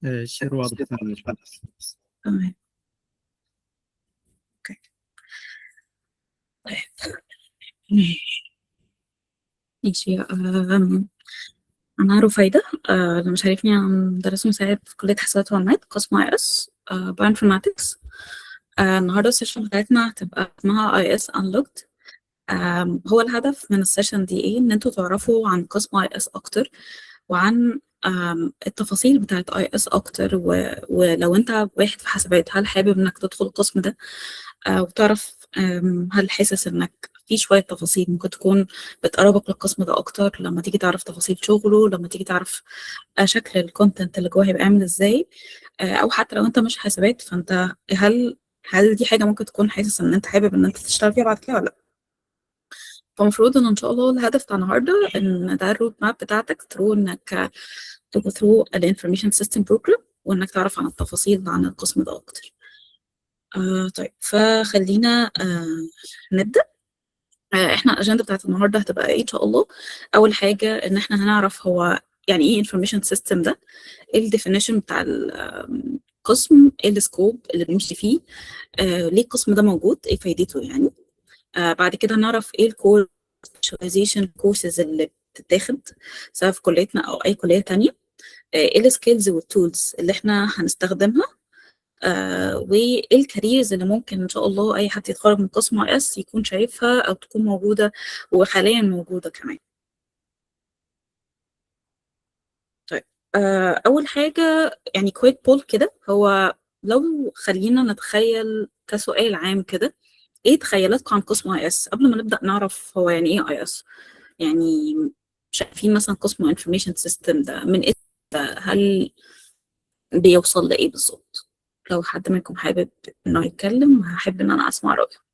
الشير واضح تمام. تمام. اوكي. طيب. ماشي. أنا رفايدة. اللي مش عارفني، أنا مدرسة مساعد في كلية حسابات ومعلومات، قسم اي اس بايوانفورماتكس. النهاردة السيشن بتاعتنا هتبقى اسمها اي اس انلوكد. هو الهدف من السيشن دي ايه؟ ان انتوا تعرفوا عن قسم اي اس اكتر، وعن التفاصيل بتاعت اي اس اكتر، ولو انت واحد في حسابات هل حابب انك تدخل القسم ده، وتعرف هل حاسس انك في شوية تفاصيل ممكن تكون بتقربك للقسم ده اكتر لما تيجي تعرف تفاصيل شغله، لما تيجي تعرف شكل الكونتنت اللي جوه هيبقى عامل ازاي. او حتى لو انت مش حاسبات، فانت هل دي حاجة ممكن تكون حاسس ان انت حابب ان انت تشتغل فيها بعد كده ولا لا. فالمفروض ان شاء الله الهدف بتاع النهارده ان ده الرود ماب بتاعتك ثرو انك تبقى ثرو الانفورميشن سيستم بروجرام، وانك تعرف عن التفاصيل عن القسم ده اكتر. طيب، فخلينا نبدأ. احنا الاجنده بتاعت النهارده هتبقى ايه ان شاء الله. اول حاجه ان احنا هنعرف هو يعني ايه انفورميشن سيستم ده، ايه الديفينيشن بتاع القسم، ايه السكوب اللي بنمشي فيه، ليه القسم ده موجود، ايه فايدته يعني. بعد كده هنعرف ايه الكور سبيشاليزيشن كورسز اللي بتتاخد سواء في كليتنا او اي كليه تانية، ايه السكيلز والتولز اللي احنا هنستخدمها، وايه الكاريرز اللي ممكن ان شاء الله اي حد يتخرج من قسم اي اس يكون شايفها او تكون موجوده، وحاليا موجوده كمان. طيب. اول حاجه يعني كويك بول كده، هو لو خلينا نتخيل كسؤال عام كده، ايه تخيلاتكم عن قسم اي اس قبل ما نبدا نعرف هو يعني ايه اي اس؟ يعني شايفين مثلا قسم انفورميشن سيستم ده من ايه؟ هل بيوصل لايه بالظبط؟ لو حد منكم حابب انه يتكلم، هحب ان انا اسمع رايه.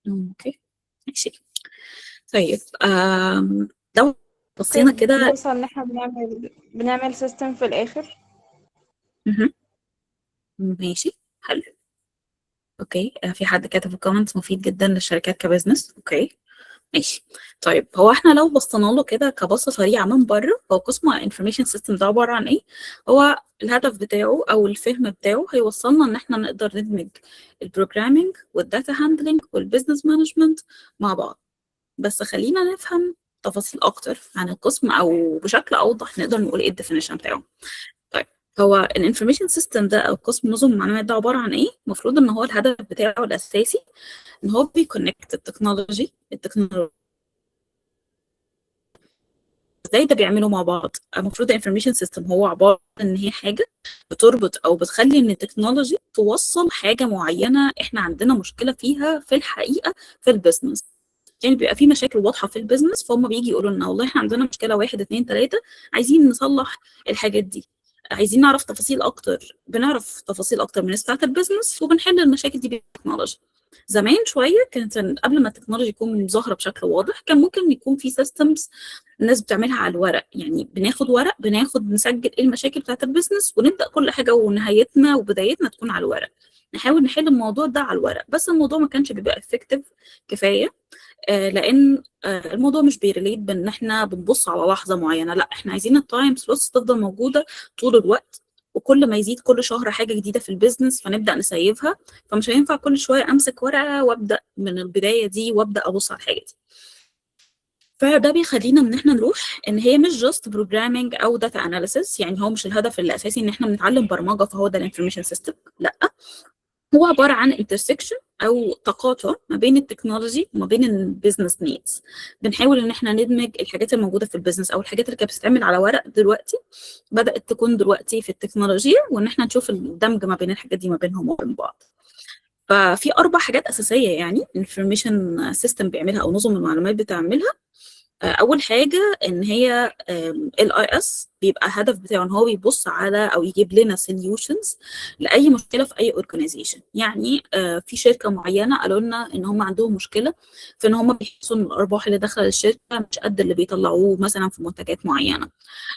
اوكي. ماشي. طيب. لو بصينا ممكن كده. نوصل ان احنا بنعمل سيستم في الاخر. مهم. ماشي. حلو. اوكي. في حد كاتب في الكومنتس مفيد جدا للشركات كبزنس. اوكي. ماشي. طيب، هو احنا لو بصينا له كده كبصه سريعه من بره، هو قسم انفورميشن سيستم ده عباره عن ايه؟ هو الهدف بتاعه او الفهم بتاعه هيوصلنا ان احنا نقدر ندمج البروجرامينج والداتا هاندلنج والبيزنس مانجمنت مع بعض. بس خلينا نفهم تفاصيل اكتر عن القسم، او بشكل اوضح نقدر نقول ايه الديفينيشن بتاعه. طيب، هو الانفورميشن سيستم ده او قسم نظم المعلومات ده عباره عن ايه؟ المفروض ان هو الهدف بتاعه الاساسي ان هو بيكونكت التكنولوجي ازاي ده بيعملوا مع بعض. المفروض الانفورميشن سيستم هو عباره عن ان هي حاجه بتربط او بتخلي ان التكنولوجي توصل حاجه معينه احنا عندنا مشكله فيها في الحقيقه في البيزنس. يعني بيبقى في مشاكل واضحه في البيزنس، فهم بيجي يقولوا لنا والله احنا عندنا مشكله واحد اتنين تلاته، عايزين نصلح الحاجات دي، عايزين نعرف تفاصيل اكتر. بنعرف تفاصيل اكتر من الناس بتاعت البيزنس وبنحل المشاكل دي بالتكنولوجي. زمان شويه كانت قبل ما التكنولوجي يكون ظاهره بشكل واضح، كان ممكن يكون في سيستمز الناس بتعملها على الورق. يعني بناخد ورق، نسجل ايه المشاكل بتاعت البيزنس، ونبدا كل حاجه ونهايتنا وبدايتنا تكون على الورق. نحاول نحل الموضوع ده على الورق، بس الموضوع ما كانش بيبقى افكتيف كفايه. لان الموضوع مش بيريليت بان احنا بنبص على لحظه معينه، لا احنا عايزين التايم سلوتس تفضل موجوده طول الوقت، وكل ما يزيد كل شهر حاجه جديده في البيزنس فنبدا نسيفها. فمش هينفع كل شويه امسك ورقه وابدا من البدايه دي وابدا ابص على الحاجه دي. فده بيخلينا ان احنا نروح ان هي مش جاست بروجرامينج او داتا اناليسيس. يعني هو مش الهدف الاساسي ان احنا بنتعلم برمجه فهو ده الانفورميشن سيستم، لا. هو عبارة عن intersection أو تقاطع ما بين التكنولوجي وما بين البيزنس نيدز. بنحاول إن احنا ندمج الحاجات الموجودة في البيزنس أو الحاجات اللي كانت بتتعمل على ورق دلوقتي بدأت تكون دلوقتي في التكنولوجيا، وإن احنا نشوف الدمج ما بين الحاجات دي ما بينهم وبين بعض. ففي 4 حاجات أساسية يعني information system بيعملها أو نظم المعلومات بتعملها. اول حاجه ان هي الاي اس بيبقى هدف بتاعه ان هو بيبص على او يجيب لنا سوليوشنز لاي مشكله في اي اورجانيزيشن. يعني في شركه معينه قالوا لنا ان هم عندهم مشكله في ان هم بيحسوا ان الارباح اللي داخله للشركه مش قد اللي بيطلعوه مثلا في منتجات معينه.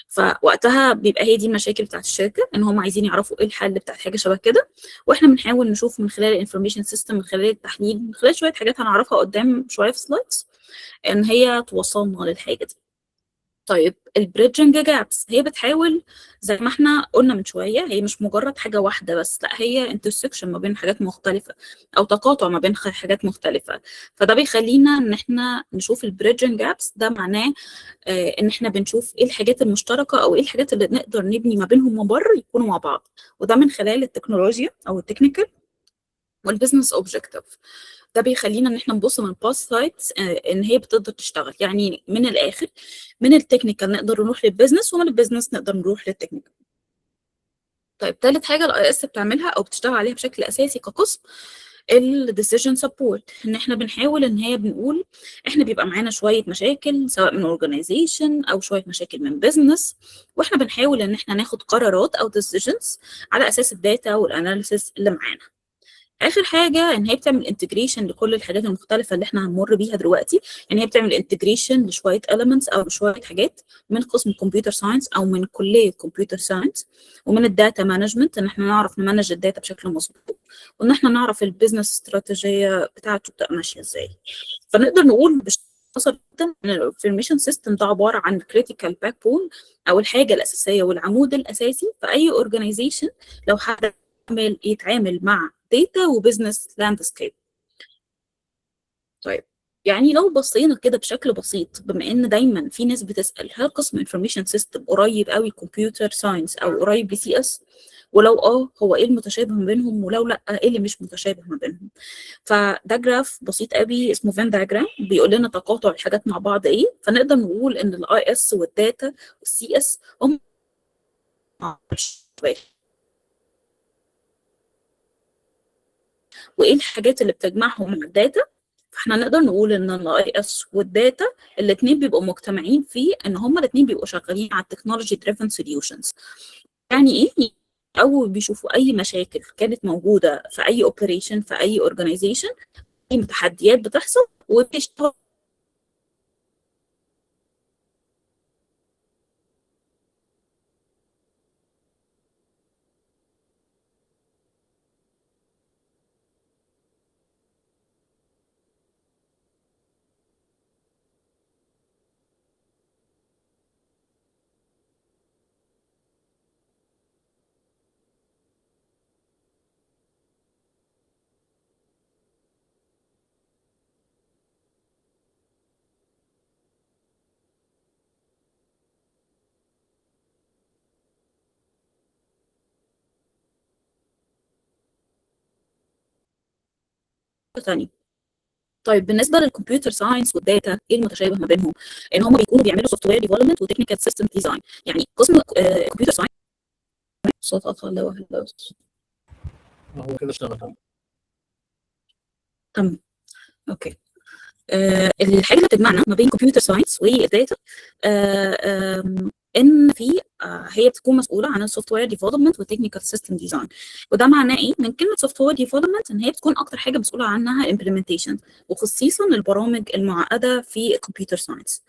فوقتها بيبقى هي دي المشاكل بتاعت الشركه، ان هم عايزين يعرفوا ايه الحل بتاع حاجه شبه كده. واحنا بنحاول نشوف من خلال الانفورميشن سيستم، من خلال التحليل، من خلال شويه حاجات هنعرفها قدام شويه في سلايدز، ان هي توصلنا للحاجه دي. طيب البريدجنج جابس هي بتحاول زي ما احنا قلنا من شويه، هي مش مجرد حاجه واحده بس، لا هي انترسكشن ما بين حاجات مختلفه او تقاطع ما بين حاجات مختلفه. فده بيخلينا ان احنا نشوف البريدجنج جابس. ده معناه ان احنا بنشوف ايه الحاجات المشتركه او ايه الحاجات اللي نقدر نبني ما بينهم ممر يكونوا مع بعض، وده من خلال التكنولوجيا او التكنيكال والبزنس اوبجكتيف. ده بيخلينا ان احنا نبص من باث سايتس ان هي بتقدر تشتغل. يعني من الاخر، من التكنيكال نقدر نروح للبزنس، ومن البزنس نقدر نروح للتكنيكال. طيب ثالث حاجه الاي اس بتعملها او بتشتغل عليها بشكل اساسي كقسم، الديسيجن سبورت. ان احنا بنحاول ان هي بنقول احنا بيبقى معانا شويه مشاكل سواء من اورجانيزيشن او شويه مشاكل من بزنس، واحنا بنحاول ان احنا ناخد قرارات او ديسيجنز على اساس الداتا والاناليسيس اللي معانا. اخر حاجه ان هي بتعمل انتجريشن لكل الحاجات المختلفه اللي احنا هنمر بيها دلوقتي. يعني هي بتعمل انتجريشن لشويه elements او شويه حاجات من قسم كمبيوتر ساينس او من كليه كمبيوتر ساينس، ومن الداتا مانجمنت ان احنا نعرف نمانج الداتا بشكل مظبوط، وان احنا نعرف البيزنس استراتيجيه بتاعته بتبقى ماشيه ازاي. فنقدر نقول باختصار جدا ان الانفورميشن سيستم ده عباره عن كريتيكال باك بون او الحاجه الاساسيه والعمود الاساسي في اي اورجانيزيشن لو حد يتعامل مع داتا وبزنس لاندسكيب. طيب يعني لو بصينا كده بشكل بسيط، بما ان دايما في ناس بتسال هل قسم انفورميشن سيستم قريب قوي كمبيوتر ساينس او قريب لسي اس، ولو هو ايه المتشابه ما بينهم، ولو لا ايه اللي مش متشابه ما بينهم. فده جراف بسيط قوي اسمه فين دايجرام بيقول لنا تقاطع الحاجات مع بعض ايه. فنقدر نقول ان الاي اس والداتا والسي اس هم وايه الحاجات اللي بتجمعهم مع الداتا. فاحنا نقدر نقول ان الاي اس والداتا الاثنين بيبقوا مجتمعين في ان هما الاثنين بيبقوا شغالين على التكنولوجي دريفن سوليوشنز. يعني ايه؟ او بيشوفوا اي مشاكل كانت موجوده في اي اوبريشن في اي اورجانيزيشن، اي تحديات بتحصل وبيشتغلوا تاني. طيب بالنسبه للكمبيوتر ساينس والداتا ايه المتشابه ما بينهم؟ ان هم بيكونوا بيعملوا سوفت وير ديفلوبمنت وتكنيكال سيستم ديزاين. يعني قسم كمبيوتر ساينس صوت اطفال لو هو كده اشتغل. تمام. اوكي. الحاجه اللي بتجمعنا ما بين كمبيوتر ساينس والداتا ان في هي بتكون مسؤوله عن السوفت وير ديفلوبمنت والتكنيكال سيستم ديزاين. وده معناه ايه؟ من كلمه سوفت وير ديفلوبمنت ان هي بتكون اكتر حاجه مسؤوله عنها الامبلمنتيشن، وخصيصا البرامج المعقده في الكمبيوتر ساينس.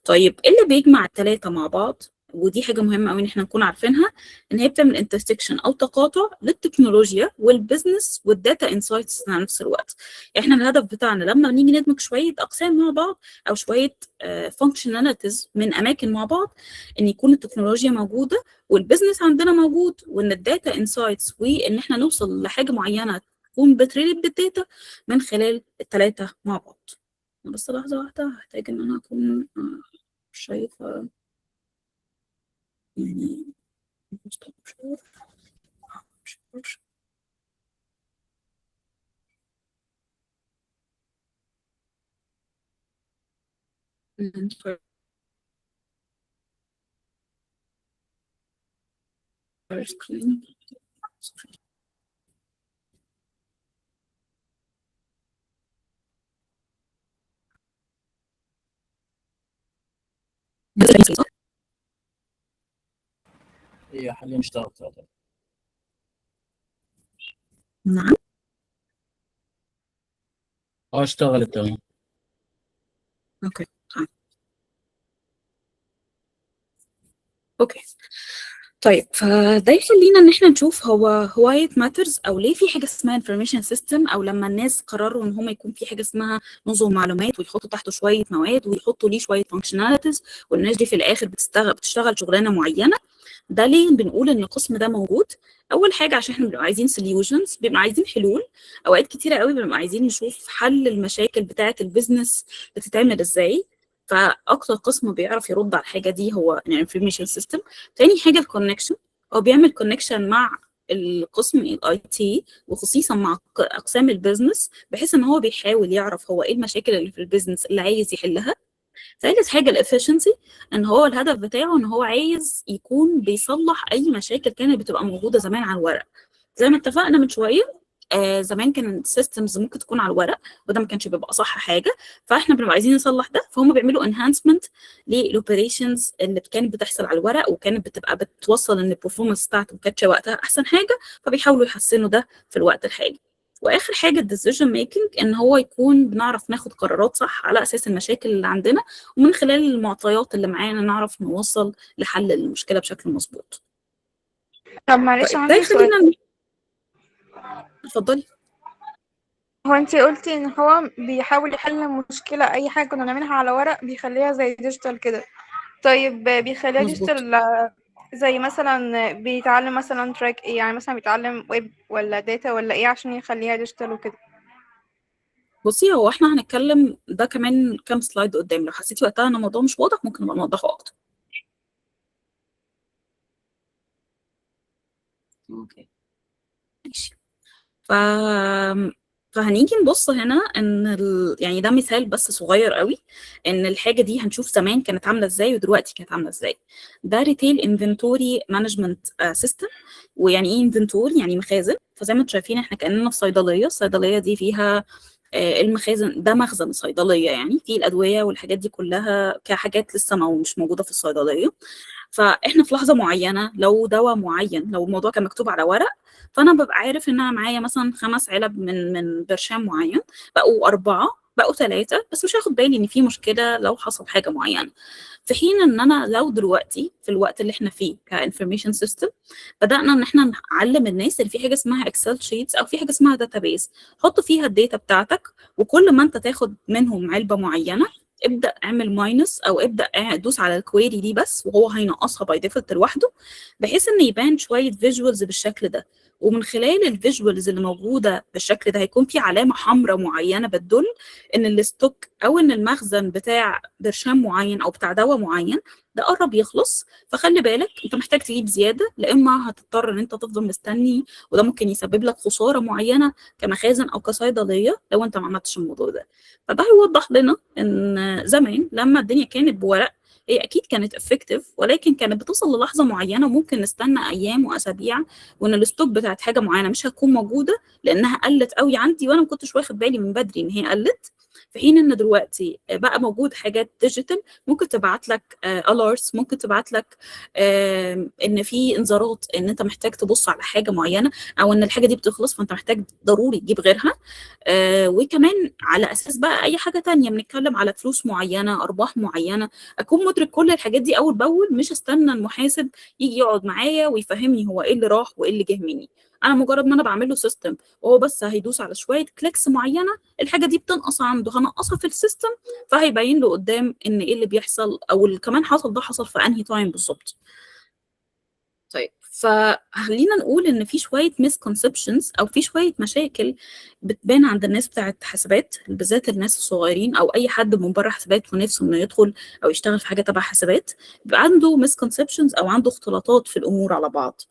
طيب ايه اللي بيجمع الثلاثه مع بعض؟ ودي حاجه مهمه قوي ان احنا نكون عارفينها، ان هي بتعمل انترسكشن او تقاطع للتكنولوجيا والبزنس والداتا انسايتس في نفس الوقت. احنا الهدف بتاعنا لما نيجي ندمج شويه اقسام مع بعض او شويه فانكشناليتيز من اماكن مع بعض، ان يكون التكنولوجيا موجوده والبزنس عندنا موجود، وان الداتا انسايتس وان احنا نوصل لحاجه معينه تكون بتريليت بالداتا من خلال الثلاثه مع بعض. بس لحظه واحده هحتاج ان انا اكون شايفه يعني screen. هي حاليا اشتغلت هذا. نعم. اشتغلت تمام. اوكي طيب. اوكي طيب، فده يخلينا ان احنا نشوف هو why it matters، او ليه في حاجه اسمها information system، او لما الناس قرروا ان هم يكون في حاجه اسمها نظم معلومات ويحطوا تحته شويه مواد ويحطوا ليه شويه functionalities، والناس دي في الاخر بتشتغل شغلانه معينه. ده ليه بنقول ان القسم ده موجود؟ اول حاجه عشان احنا بنبقى عايزين solutions، بنبقى عايزين حلول. اوقات كتيره قوي بنبقى عايزين نشوف حل المشاكل بتاعه البيزنس بتتعمل ازاي. فاكتر قسم بيعرف يرد على الحاجه دي هو الانفورميشن سيستم. تاني حاجه الكونكشن، هو بيعمل كونكشن مع القسم الاي تي، وخصيصا مع اقسام البيزنس، بحيث ان هو بيحاول يعرف هو ايه المشاكل اللي في البيزنس اللي عايز يحلها. ثالث حاجه الافشنسي، ان هو الهدف بتاعه ان هو عايز يكون بيصلح اي مشاكل كانت بتبقى موجوده زمان على الورق. زي ما اتفقنا من شويه، زمان كان السيستمز ممكن تكون على الورق، وده ما كانش بيبقى صح حاجه. فاحنا بنبقى عايزين نصلح ده، فهم بيعملوا انهانسمنت للاوبريشنز اللي كانت بتحصل على الورق، وكانت بتبقى بتوصل ان البرفورمانس بتاعته ما كانتش وقتها احسن حاجه، فبيحاولوا يحسنوا ده في الوقت الحالي. واخر حاجه الديسيجن ميكنج، ان هو يكون بنعرف ناخد قرارات صح على اساس المشاكل اللي عندنا، ومن خلال المعطيات اللي معانا نعرف نوصل لحل المشكله بشكل مظبوط. طب معلش طيب ده عندي سؤال. يخلينا. اتفضلي. هو انتي قلتي ان هو بيحاول يحل مشكلة، اي حاجة كنا بنعملها على ورق بيخليها زي ديجيتال كده. طيب بيخليها مظبوط. ديجيتال زي مثلا بيتعلم مثلا تراك ايه؟ يعني مثلا بيتعلم ويب ولا داتا ولا ايه عشان يخليها ديجيتال وكده؟ بصي، هو احنا هنتكلم ده كمان كام سلايد قدام، لو حسيتي وقتها ان الموضوع مش واضح ممكن نبقى نوضحه اكتر. اوكي ماشي. ف... فهنيجي نبص هنا ان يعني ده مثال بس صغير قوي، ان الحاجه دي هنشوف زمان كانت عامله ازاي ودلوقتي كانت عامله ازاي. ده ريتيل انفنتوري مانجمنت سيستم. ويعني ايه انفنتوري؟ يعني مخازن. فزي ما انتم شايفين احنا كاننا في صيدليه، الصيدليه دي فيها المخازن، ده مخزن صيدليه، يعني فيه الادويه والحاجات دي كلها كحاجات لسه مش موجوده في الصيدليه. فاحنا في لحظه معينه لو دواء معين، لو الموضوع كان مكتوب على ورق، فانا ببقى عارف ان انا معايا مثلا 5 علب من برشام معين، بقوا 4، بقوا 3، بس مش هاخد بالي ان في مشكله لو حصل حاجه معينه. في حين ان انا لو دلوقتي في الوقت اللي احنا فيه كانفورميشن سيستم، بدانا ان احنا نعلم الناس ان في حاجه اسمها اكسل شيتس، او في حاجه اسمها داتابيز، حط فيها الداتا بتاعتك، وكل ما انت تاخد منهم علبه معينه، ابدا اعمل ماينس، او ابدا دوس على الكويري دي بس، وهو هينقصها باي ديفولت لوحده، بحيث ان يبان شويه فيجوالز بالشكل ده. ومن خلال الفيجوالز اللي موجوده بالشكل ده هيكون في علامه حمراء معينه بتدل ان الستوك او ان المخزن بتاع برشام معين او بتاع دواء معين ده قرب يخلص. فخلي بالك انت محتاج تجيب زياده، لا اما هتضطر ان انت تفضل مستني، وده ممكن يسبب لك خساره معينه كمخازن او كصيدليه لو انت ما عملتش الموضوع ده. فده هيوضح لنا ان زمان لما الدنيا كانت بورق، هي اكيد كانت افكتيف، ولكن كانت بتوصل للحظه معينه وممكن نستنى ايام واسابيع، وان الستوك بتاعت حاجه معينه مش هتكون موجوده لانها قلت قوي عندي وانا ما كنتش واخد بالي من بدري ان هي قلت. في حين ان دلوقتي بقى موجود حاجات ديجيتال ممكن تبعت لك الارتس، ممكن تبعت لك ان في انذارات ان انت محتاج تبص على حاجه معينه، او ان الحاجه دي بتخلص فانت محتاج ضروري تجيب غيرها. وكمان على اساس بقى اي حاجه تانية بنتكلم على فلوس معينه، ارباح معينه، اكون مدرك كل الحاجات دي اول باول، مش استنى المحاسب يجي يقعد معايا ويفهمني هو ايه اللي راح وايه اللي جه مني. انا مجرد ما انا بعمل له سيستم وهو بس هيدوس على شويه كليكس معينه، الحاجه دي بتنقص عنده، هنقصها في السيستم، فهيبين له قدام ان ايه اللي بيحصل، او اللي كمان حصل ده حصل في انهي تايم بالظبط. طيب فخلينا نقول ان في شويه مسكونسبشنز او في شويه مشاكل بتبان عند الناس بتاعت حسابات، بالذات الناس الصغيرين او اي حد من بره حسابات ونفسه انه يدخل او يشتغل في حاجه تبع حسابات، بيبقى عنده مسكونسبشنز او عنده اختلاطات في الامور على بعض.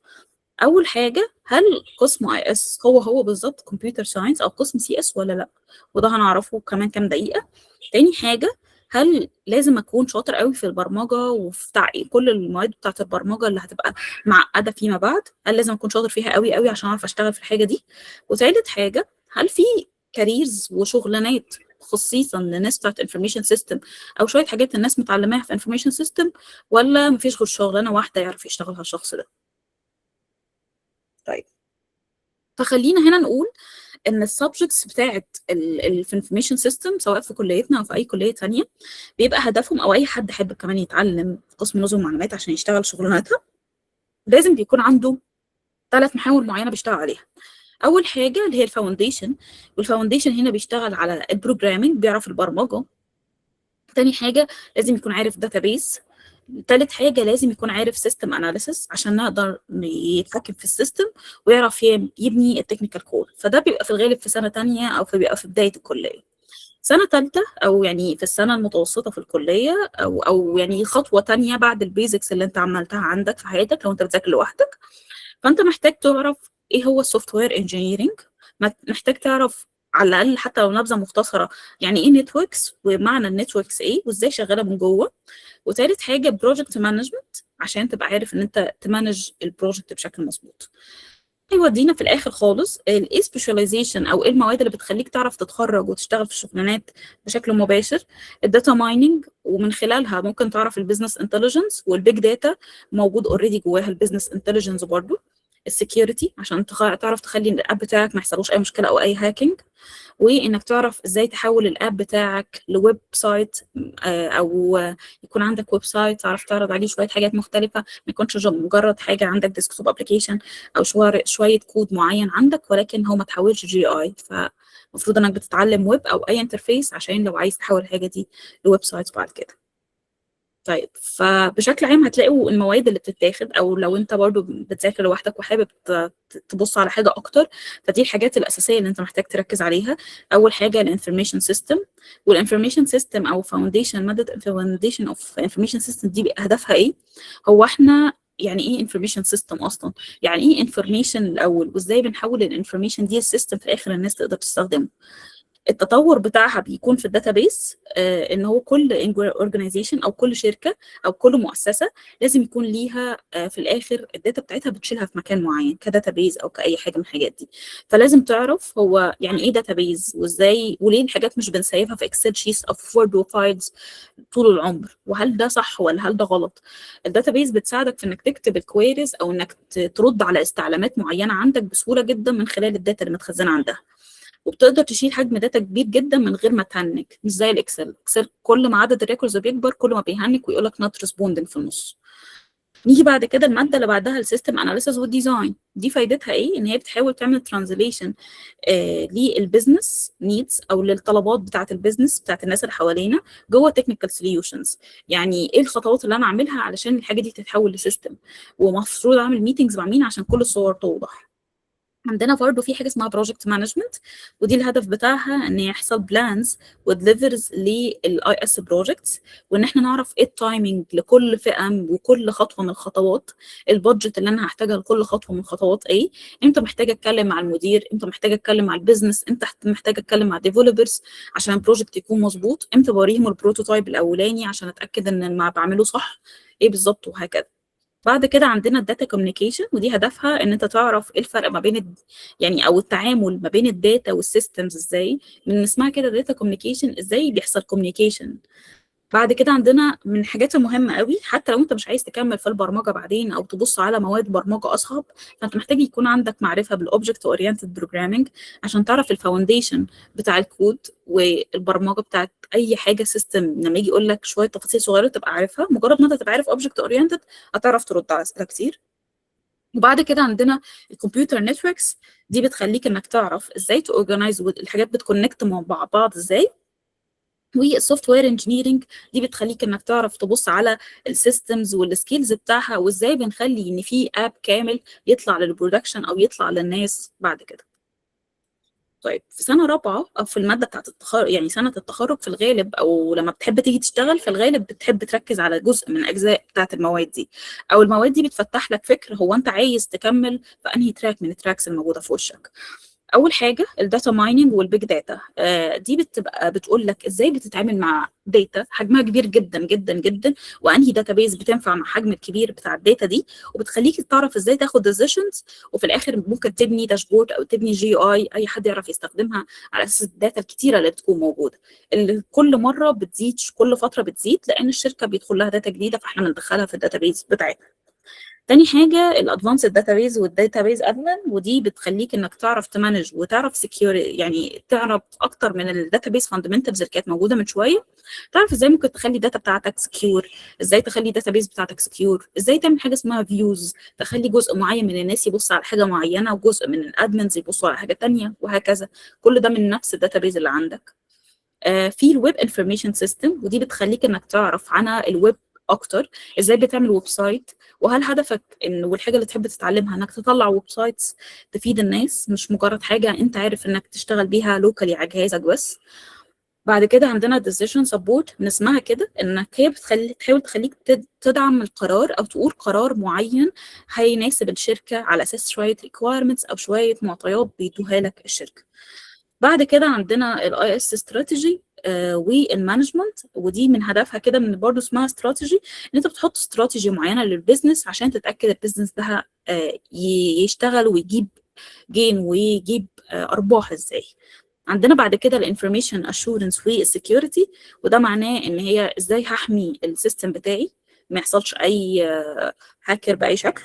اول حاجه، هل قسم اي اس هو بالظبط كمبيوتر ساينس او قسم سي اس ولا لا؟ وده هنعرفه كمان كام دقيقه. تاني حاجه، هل لازم اكون شاطر قوي في البرمجه وفي كل المواد بتاعت البرمجه اللي هتبقى معقده فيما بعد، هل لازم اكون شاطر فيها قوي قوي عشان اعرف اشتغل في الحاجه دي؟ وثالث حاجه، هل في كاريرز وشغلانات خصيصا للناس بتاعت انفورميشن سيستم او شويه حاجات الناس متعلماها في انفورميشن سيستم، ولا مفيش غير شغلانه واحده يعرف يشتغلها الشخص ده؟ طيب، فخلينا هنا نقول ان السبجكتس بتاعت الانفورميشن سيستم سواء في كليتنا او في اي كليه ثانيه بيبقى هدفهم، او اي حد حابب كمان يتعلم في قسم نظم معلومات عشان يشتغل شغلانتها، لازم بيكون عنده 3 محاور معينه بيشتغل عليها. اول حاجه اللي هي الفاونديشن، والفاونديشن هنا بيشتغل على البروجرامينج، بيعرف البرمجه. تاني حاجه لازم يكون عارف داتابيس. تالت حاجه لازم يكون عارف سيستم اناليسيس عشان نقدر يتحكم في السيستم ويعرف يبني التكنيكال كود. فده بيبقى في الغالب في سنه تانية او بيبقى في بدايه الكليه. سنه ثالثه او يعني في السنه المتوسطه في الكليه او يعني خطوه تانية بعد البيزكس اللي انت عملتها عندك في حياتك لو انت بتذاكر لوحدك، فانت محتاج تعرف ايه هو السوفت وير انجينيرنج. محتاج تعرف على الاقل حتى لو نبذه مختصره يعني ايه نتوركس، ومعنى النتوركس ايه، وازاي شغاله من جوه. وثالث حاجه بروجكت مانجمنت عشان تبقى عارف ان انت تمانج البروجكت بشكل مظبوط. يودينا في الاخر خالص الايه سبيشاليزيشن او ايه المواد اللي بتخليك تعرف تتخرج وتشتغل في الشغلانات بشكل مباشر. الداتا مايننج، ومن خلالها ممكن تعرف البيزنس انتليجنس، والبيج داتا موجود اوريدي جواها البيزنس انتليجنس برضو. السكيورتي عشان تعرف تخلي الاب بتاعك ما يحصلوش اي مشكله او اي هاكينج، وانك تعرف ازاي تحول الاب بتاعك لويب سايت، او يكون عندك ويب سايت تعرف تعرض عليه شويه حاجات مختلفه، ما يكونش مجرد حاجه عندك ديسكتوب ابلكيشن او شويه كود معين عندك، ولكن هو ما تحولش جي اي. فالمفروض انك بتتعلم ويب او اي انترفيس عشان لو عايز تحول الحاجه دي لويب سايت بعد كده. طيب، فبشكل عام هتلاقوا المواد اللي بتتاخد، او لو انت برضو بتذاكر لوحدك وحابب تبص على حاجه اكتر، فدي الحاجات الاساسيه اللي انت محتاج تركز عليها. اول حاجه الانفورميشن سيستم، والانفورميشن سيستم او فاونديشن، ماده الفاونديشن اوف انفورميشن سيستم دي هدفها ايه؟ هو احنا يعني ايه انفورميشن سيستم اصلا؟ يعني ايه انفورميشن الاول، وازاي بنحول الانفورميشن دي السيستم في الاخر الناس تقدر تستخدمه. التطور بتاعها بيكون في الداتابيس، ان هو كل اورجانيزيشن او كل شركه او كل مؤسسه لازم يكون ليها في الاخر الداتا بتاعتها بتشيلها في مكان معين كداتابيز او كاي حاجه من الحاجات دي. فلازم تعرف هو يعني ايه داتابيز، وازاي وليه الحاجات مش بنسيفها في اكسل شيتس او في وورد وفايلز طول العمر، وهل ده صح ولا هل ده غلط. الداتابيز بتساعدك في انك تكتب الكويريز او انك ترد على استعلامات معينه عندك بسهوله جدا من خلال الداتا اللي متخزنه عندها، وبتقدر تشيل حجم داتا كبير جدا من غير ما تهنج، مش زي الاكسل. كل ما عدد الريكوردز بيكبر كل ما بيهنج ويقول لك نوت ريسبوندنج في النص. نيجي بعد كده الماده اللي بعدها السيستم اناليسيس والديزاين. دي فايدتها ايه؟ ان هي بتحاول تعمل ترانزليشن للبيزنس نيدز او للطلبات بتاعه البيزنس بتاعه الناس اللي حوالينا جوه تكنيكال سوليوشنز. يعني ايه الخطوات اللي انا اعملها علشان الحاجه دي تتحول لسيستم، ومفروض اعمل ميتنجز مع مين عشان كل الصور توضح. عندنا برضه في حاجه اسمها بروجكت مانجمنت، ودي الهدف بتاعها ان يحصل بلانز ودليفرز للاي اس بروجكتس، وان احنا نعرف ايه التايمنج لكل فئه وكل خطوه من الخطوات، البادجت اللي انا هحتاجها لكل خطوه من الخطوات ايه، امتى محتاجه اتكلم مع المدير، امتى محتاجه اتكلم مع البيزنس، امتى محتاجه اتكلم مع الديفلوبرز عشان البروجكت يكون مظبوط، امتى بوريهم البروتوتايب الاولاني عشان اتاكد ان ما بعمله صح ايه بالظبط، وهكذا. بعد كده عندنا الداتا كوميونيكيشن، ودي هدفها ان انت تعرف ايه الفرق ما بين يعني او التعامل ما بين الداتا والسيستمز ازاي، من اسمها كده داتا كوميونيكيشن، ازاي بيحصل كوميونيكيشن. بعد كده عندنا من الحاجات المهمه قوي، حتى لو انت مش عايز تكمل في البرمجه بعدين او تبص على مواد برمجه اصعب، فانت محتاج يكون عندك معرفه بالاوبجكت اورينتد بروجرامينج عشان تعرف الفاونديشن بتاع الكود والبرمجه بتاعت اي حاجه سيستم. لما يجي يقول لك شويه تفاصيل صغيره تبقى عارفها، مجرد ما انت تبقى عارف اوبجكت اورينتد هتعرف ترد على اسئله كتير. وبعد كده عندنا الكمبيوتر نتوركس، دي بتخليك انك تعرف ازاي تورجنايز الحاجات بتكونكت مع بعض ازاي. والسوفت وير انجينيرنج دي بتخليك انك تعرف تبص على السيستمز والسكيلز بتاعها، وازاي بنخلي ان في اب كامل يطلع للبرودكشن او يطلع للناس بعد كده. طيب، في سنه رابعه او في الماده بتاعت التخرج، يعني سنه التخرج في الغالب، او لما بتحب تيجي تشتغل في الغالب بتحب تركز على جزء من الاجزاء بتاعت المواد دي، او المواد دي بتفتح لك فكر هو انت عايز تكمل في انهي تراك من التراكس الموجوده في وشك. اول حاجه الداتا مايننج والبيج داتا. دي بتبقى بتقول لك ازاي بتتعامل مع داتا حجمها كبير جدا جدا جدا، وانهي داتابيز بتنفع مع حجم الكبير بتاع الداتا دي، وبتخليك تعرف ازاي تاخد ديسيشنز، وفي الاخر ممكن تبني داشبورد او تبني جي اي اي حد يعرف يستخدمها على اساس الداتا الكتيره اللي بتكون موجوده، اللي كل مره بتزيد، كل فتره بتزيد، لان الشركه بيدخل لها داتا جديده فاحنا بندخلها في الداتابيز بتاعتنا. تاني حاجه الادفانسد داتابيز والداتابيز ادمن، ودي بتخليك انك تعرف تمانج وتعرف سكيور، يعني تعرف اكتر من الداتابيز فاندمنتالز اللي كانت موجوده من شويه، تعرف ازاي ممكن تخلي الداتا بتاعتك سكيور، ازاي تخلي الداتابيز بتاعتك سكيور، ازاي تعمل حاجه اسمها فيوز تخلي جزء معين من الناس يبص على حاجه معينه وجزء من الادمنز يبصوا على حاجه تانية، وهكذا. كل ده من نفس الداتابيز اللي عندك. في الويب انفورميشن سيستم، ودي بتخليك انك تعرف عنها الويب اكتر، ازاي بتعمل ويب سايت، وهل هدفك ان والحاجه اللي تحب تتعلمها انك تطلع ويب سايتس تفيد الناس، مش مجرد حاجه انت عارف انك تشتغل بيها لوكالي على جهازك بس. بعد كده عندنا decision support، من اسمها كده انك هي تحاول تخليك تدعم القرار او تقول قرار معين هيناسب الشركه على اساس شويه requirements او شويه معطيات بيدوها لك الشركه. بعد كده عندنا الاي اس استراتيجي والمانجمنت، ودي من هدفها كده من برضه اسمها استراتيجي، ان انت بتحط استراتيجي معينه للبيزنس عشان تتاكد البيزنس ده يشتغل ويجيب جين ويجيب ارباح ازاي. عندنا بعد كده الانفورميشن اشورنس والسكيورتي، وده معناه ان هي ازاي هحمي السيستم بتاعي ما يحصلش اي هاكر باي شكل.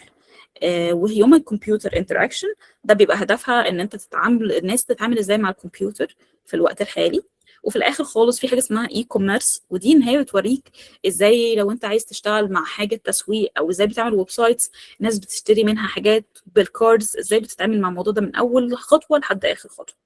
وهيومن كمبيوتر انتراكشن، ده بيبقى هدفها ان انت تتعامل، الناس تتعامل ازاي مع الكمبيوتر في الوقت الحالي. وفي الاخر خالص في حاجه اسمها اي كوميرس، ودي ان هي بتوريك ازاي لو انت عايز تشتغل مع حاجه تسويق او ازاي بتعمل ويب سايتس الناس بتشتري منها حاجات بالكاردز، ازاي بتتعامل مع الموضوع ده من اول خطوه لحد اخر خطوه.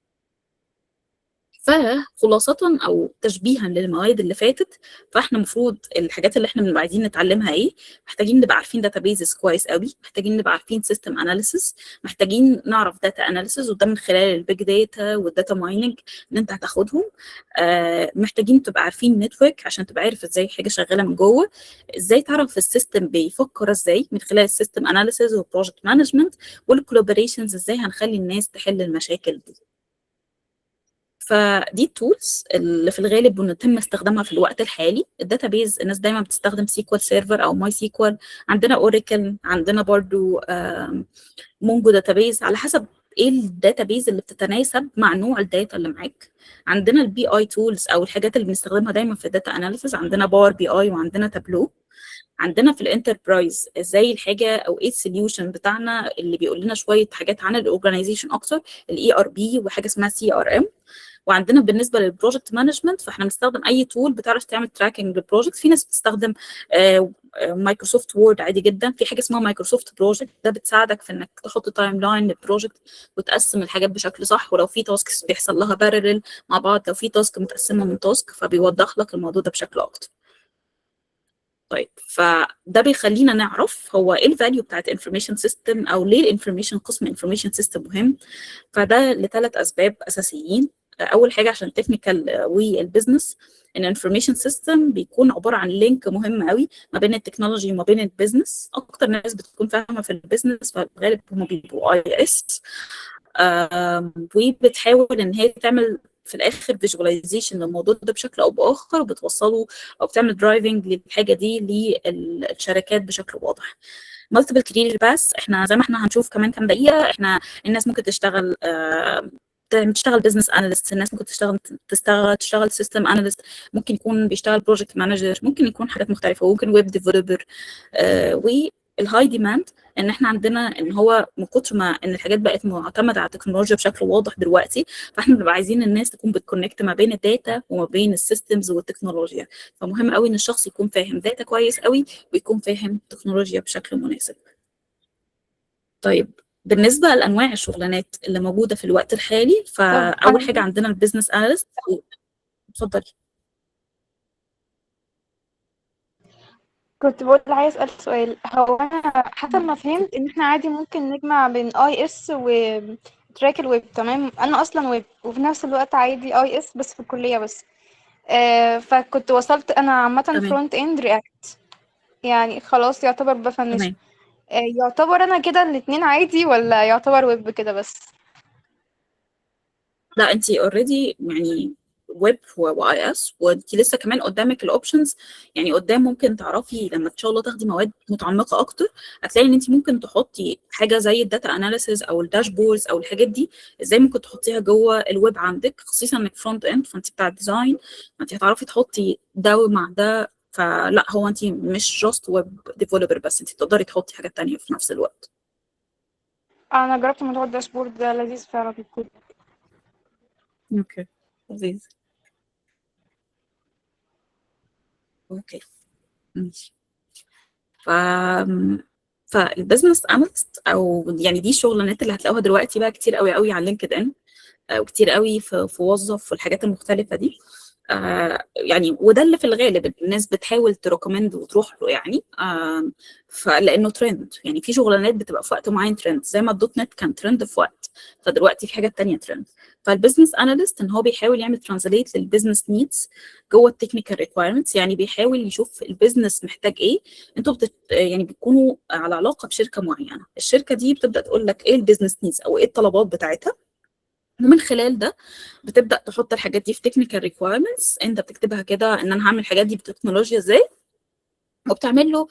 فخلاصة أو تشبيها للمواد اللي فاتت، فاحنا المفروض الحاجات اللي احنا بنبقى عايزين نتعلمها ايه؟ محتاجين نبقى عارفين داتابيزز كويس قوي، محتاجين نبقى عارفين سيستم اناليسيس، محتاجين نعرف داتا اناليسيس، وده من خلال البيج داتا والداتا مايننج اللي انت هتاخدهم. محتاجين تبقى عارفين نتورك عشان تبقى عارف ازاي حاجه شغاله من جوه، ازاي تعرف السيستم بيفكر ازاي من خلال السيستم اناليسيس والبروجكت مانجمنت والكولابوريشنز، ازاي هنخلي الناس تحل المشاكل دي. فدي التولز اللي في الغالب بنتم استخدامها في الوقت الحالي. الداتابيز الناس دايما بتستخدم سيكوال سيرفر او ماي سيكوال، عندنا اوراكل، عندنا برضو مونجو داتابيز على حسب ايه الداتابيز اللي بتتناسب مع نوع الداتا اللي معاك. عندنا البي اي تولز او الحاجات اللي بنستخدمها دايما في الداتا اناليسيس، عندنا باور بي اي وعندنا تابلو. عندنا في الانتربرايز ازاي الحاجه او ايه السوليوشن بتاعنا اللي بيقول لنا شويه حاجات عن الاورجنايزيشن اكتر، الاي ار بي وحاجه اسمها سي ار ام. وعندنا بالنسبه للبروجكت مانجمنت فاحنا بنستخدم اي تول بتعرف تعمل تراكنج للبروجكت. في ناس بتستخدم مايكروسوفت وورد عادي جدا، في حاجه اسمها مايكروسوفت بروجكت، ده بتساعدك في انك تحط تايم لاين للبروجكت وتقسم الحاجات بشكل صح، ولو في تاسكس بيحصل لها بارلل مع بعض، لو في تاسك متقسمه من تاسك فبيوضح لك الموضوع ده بشكل اكتر. طيب فده بيخلينا نعرف هو ايه الفاليو بتاعت انفورميشن سيستم او ليه الانفورميشن قسم انفورميشن سيستم مهم. فده لثلاث اسباب اساسيين. اول حاجه عشان التكنيكال والبزنس، ان انفورميشن سيستم بيكون عباره عن لينك مهم قوي ما بين التكنولوجي وما بين البزنس. اكتر ناس بتكون فاهمه في البزنس فغالبا هم بيبقوا اي اس، وبتحاول ان هي تعمل في الاخر فيجواليزيشن للموضوع ده بشكل او باخر، وبتوصله او بتعمل درايفنج للحاجه دي للشركات بشكل واضح. مالتيبل كارير باس، احنا زي ما احنا هنشوف كمان كام دقيقه، احنا الناس ممكن تشتغل تشتغل بزنس اناليست، الناس ممكن تشتغل سيستم اناليست، ممكن يكون بيشتغل بروجكت مانجر، ممكن يكون حاجات مختلفه، وممكن ويب ديفلوبر. والهاي ديماند ان احنا عندنا ان هو من كتر ما ان الحاجات بقت معتمده على التكنولوجيا بشكل واضح دلوقتي، فاحنا بنبقى عايزين الناس تكون بتكونكت ما بين الداتا وما بين السيستمز والتكنولوجيا. فمهم قوي ان الشخص يكون فاهم داتا كويس قوي ويكون فاهم تكنولوجيا بشكل مناسب. طيب بالنسبه لانواع الشغلانات اللي موجوده في الوقت الحالي، فاول حاجه عندنا البيزنس اناليست. اتفضلي. كنت بقول عايز اسال سؤال. هو انا حسب ما فهمت ان احنا عادي ممكن نجمع بين اي اس وتراك الويب، تمام؟ انا اصلا ويب وفي نفس الوقت عادي اي اس بس في الكليه بس. فكنت وصلت انا عامه تمام فرونت اند رياكت، يعني خلاص يعتبر بفنش. تمام. يعتبر انا كده الاتنين عادي ولا يعتبر ويب كده بس؟ لا انت اوريدي يعني ويب واي اس، وانت لسه كمان قدامك الاوبشنز. يعني قدام ممكن تعرفي لما ان شاء الله تاخدي مواد متعمقه اكتر، هتلاقي ان انت ممكن تحطي حاجه زي الداتا اناليسز او الداشبوردز او الحاجات دي، ازاي ممكن تحطيها جوه الويب عندك، خصوصا انك فرونت اند فانت بتاع الديزاين، فانت هتعرفي تحطي ده مع ده. فلا هو انت مش جاست ويب ديفلوبر بس، انت تقدري تحطي حاجات تانية في نفس الوقت. انا جربت موضوع الداشبورد ده، لذيذ فعلا. اوكي لذيذ. اوكي ماشي. ف فالبزنس اناليست او يعني دي الشغلانات اللي هتلاقوها دلوقتي بقى كتير قوي قوي على لينكد ان، وكتير قوي في وظف والحاجات المختلفه دي. يعني وده اللي في الغالب الناس بتحاول تريكومند وتروح له يعني. فلانه ترند، يعني في شغلانات بتبقى في وقت معين ترند، زي ما الدوت نت كان ترند في وقت، فدلوقتي في حاجات تانية ترند. فالبزنس اناليست ان هو بيحاول يعمل ترانزليت للبزنس نيدز جوه التكنيكال ريكويرمنتس، يعني بيحاول يشوف البيزنس محتاج ايه. انتوا يعني بتكونوا على علاقه بشركه معينه، الشركه دي بتبدا تقول لك ايه البيزنس نيدز او ايه الطلبات بتاعتها، ومن خلال ده بتبدا تحط الحاجات دي في تكنيكال ريكويرمنتس. انت بتكتبها كده ان انا هعمل الحاجات دي بتكنولوجيا ازاي، وبتعمل له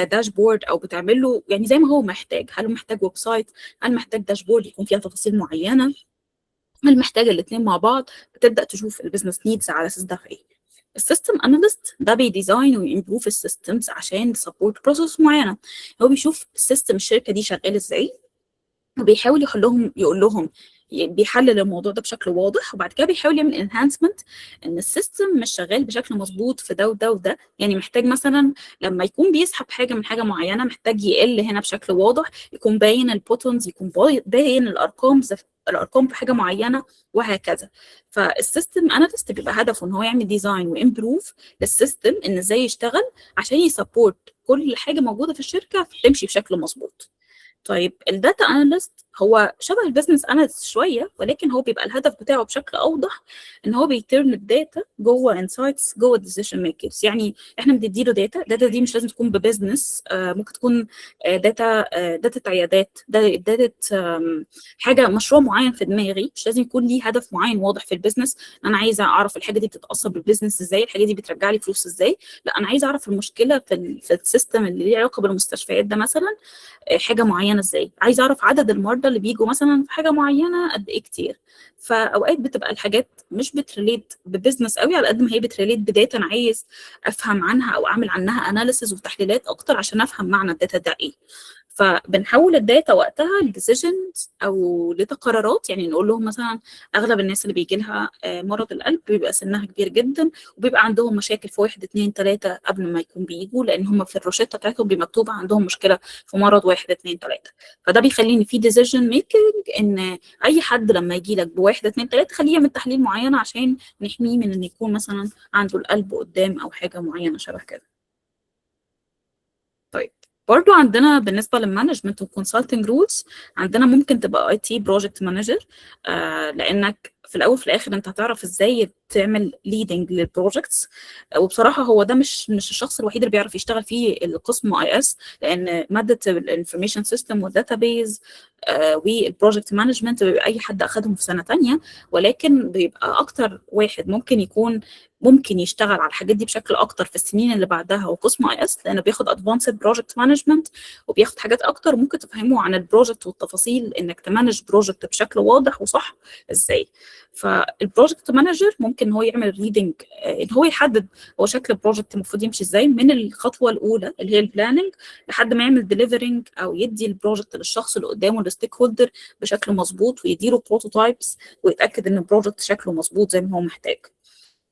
داشبورد، او بتعمل له يعني زي ما هو محتاج. هل محتاج ويب سايت، هل محتاج داشبورد يكون فيها تفاصيل معينه، هل محتاج الاثنين مع بعض. بتبدا تشوف البيزنس نيدز على اساس ده في ايه. السيستم اناليست ده بيديزاين ويمبروف السيستمز عشان سبورت بروسيس معينه. هو بيشوف السيستم الشركه دي شغال ازاي، وبيحاول يقول لهم بيحلل الموضوع ده بشكل واضح، وبعد كده بيحاول يعمل انهانسمنت ان السيستم مش شغال بشكل مظبوط في ده وده وده. يعني محتاج مثلا لما يكون بيسحب حاجه من حاجه معينه، محتاج يقل هنا بشكل واضح، يكون باين البوتونز، يكون باين الارقام في حاجه معينه، وهكذا. فالسيستم اناليست بيبقى هدفه ان هو يعمل ديزاين وامبروف للسيستم ان ازاي يشتغل عشان يسبورت كل حاجه موجوده في الشركه تمشي بشكل مظبوط. طيب الداتا اناليست هو شبه البيزنس اناليست شويه، ولكن هو بيبقى الهدف بتاعه بشكل اوضح ان هو بيترن الداتا جوه انسايتس جوه الديسيشن ميكرز. يعني احنا بنديله داتا دي مش لازم تكون ببزنس، ممكن تكون داتا عيادات، داتا حاجه مشروع معين في دماغي، مش لازم يكون ليه هدف معين واضح في البيزنس. انا عايزه اعرف الحاجه دي بتتاثر بالبيزنس ازاي، الحاجه دي بترجع لي فلوس ازاي. لا انا عايزه اعرف المشكله في السيستم اللي ليه علاقه بالمستشفيات ده مثلا حاجه معينه ازاي، عايزه اعرف عدد المرضى اللي بيجوا مثلا في حاجه معينه قد ايه كتير. فاوقات بتبقى الحاجات مش بتريليت ببزنس قوي على قد ما هي بتريليت بداتا انا عايز افهم عنها او اعمل عنها اناليسز وتحليلات اكتر عشان افهم معنى الداتا ده ايه. فبنحول الداتا وقتها لديسيجنز او لقرارات. يعني نقول لهم مثلا اغلب الناس اللي بيجي لها مرض القلب بيبقى سنها كبير جدا، وبيبقى عندهم مشاكل في 1 2 3 قبل ما يكون بيجوا، لان هم في الروشته بتاعتهم مكتوب عندهم مشكله في مرض 1 2 3. فده بيخليني في ديسيجن ميكنج ان اي حد لما يجي لك ب1 2 3 خليه يعمل تحليل معين عشان نحميه من ان يكون مثلا عنده القلب قدام او حاجه معينه شبه كده. طيب برضو عندنا بالنسبة للمانجمنت والكونسلتنج رولز، عندنا ممكن تبقى اي تي بروجكت مانجر، لانك في الاول في الاخر انت هتعرف ازاي تعمل ليدنج للبروجكتس. وبصراحه هو ده مش الشخص الوحيد اللي بيعرف يشتغل فيه القسم اي اس، لان ماده الانفورميشن سيستم والداتابيز والبروجكت مانجمنت بيبقى اي حد اخدهم في سنه تانية، ولكن بيبقى اكتر واحد ممكن يشتغل على الحاجات دي بشكل اكتر في السنين اللي بعدها هو قسم اي اس، لانه بياخد ادفانسد بروجكت مانجمنت وبياخد حاجات اكتر ممكن تفهمه عن البروجكت والتفاصيل انك تمانج بروجكت بشكل واضح وصح ازاي. فالبروجكت مانجر ممكن هو يعمل ريدنج، ان هو يحدد هو شكل البروجكت المفروض يمشي ازاي من الخطوه الاولى اللي هي البلاننج لحد ما يعمل ديليفرنج او يدي البروجكت للشخص اللي قدامه الستيك هولدر بشكل مظبوط، ويديله بروتوتايبس ويتاكد ان البروجكت شكله مظبوط زي ما هو محتاج.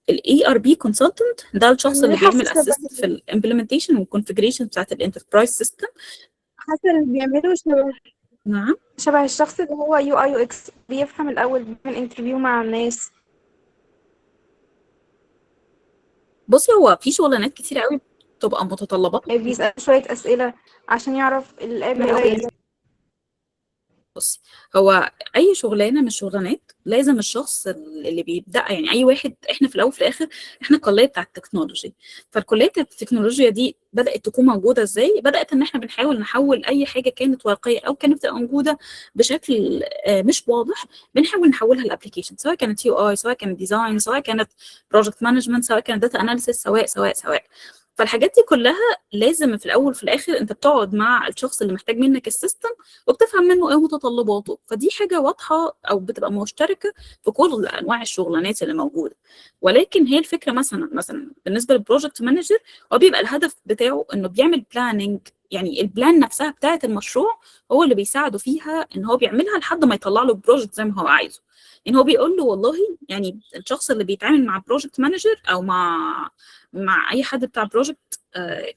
الاي ار بي كونسلتنت ده الشخص اللي بيعمل اسيست في الامبلمنتيشن والكونفيجريشن بتاعت الانتربرايز سيستم. حاسه اللي بيعمله نعم شبه الشخص اللي هو يو اي يو اكس، بيفهم الاول، بيعمل انترفيو مع الناس. بصي هو في شغلانات كتير قوي بتبقى متطلبات بيسأل شويه اسئله عشان يعرف الاب بصي، هو اي شغلانه من الشغلانات لازم الشخص اللي بيبدا، يعني اي واحد، احنا في الاول وفي الاخر احنا الكليه بتاعه التكنولوجي. فالكليه بتاعه التكنولوجيا دي بدات تكون موجوده ازاي؟ بدات ان احنا بنحاول نحول اي حاجه كانت ورقيه او كانت بتبقى موجوده بشكل مش واضح، بنحاول نحولها لابلكيشن، سواء كانت يو اي، سواء كانت ديزاين، سواء كانت بروجكت مانجمنت، سواء كانت داتا اناليسيس، سواء. فالحاجات دي كلها لازم في الاول وفي الاخر انت بتقعد مع الشخص اللي محتاج منك السيستم وبتفهم منه ايه متطلباته. فدي حاجه واضحه او بتبقى مشتركه في كل انواع الشغلانات اللي موجوده. ولكن هي الفكره مثلا بالنسبه للبروجكت مانجر، هو بيبقى الهدف بتاعه انه بيعمل بلاننج، يعني البلان نفسها بتاعه المشروع هو اللي بيساعده فيها ان هو بيعملها لحد ما يطلع له البروجكت زي ما هو عايزه. يعني هو بيقول له والله، يعني الشخص اللي بيتعامل مع بروجكت مانجر او مع اي حد بتاع بروجكت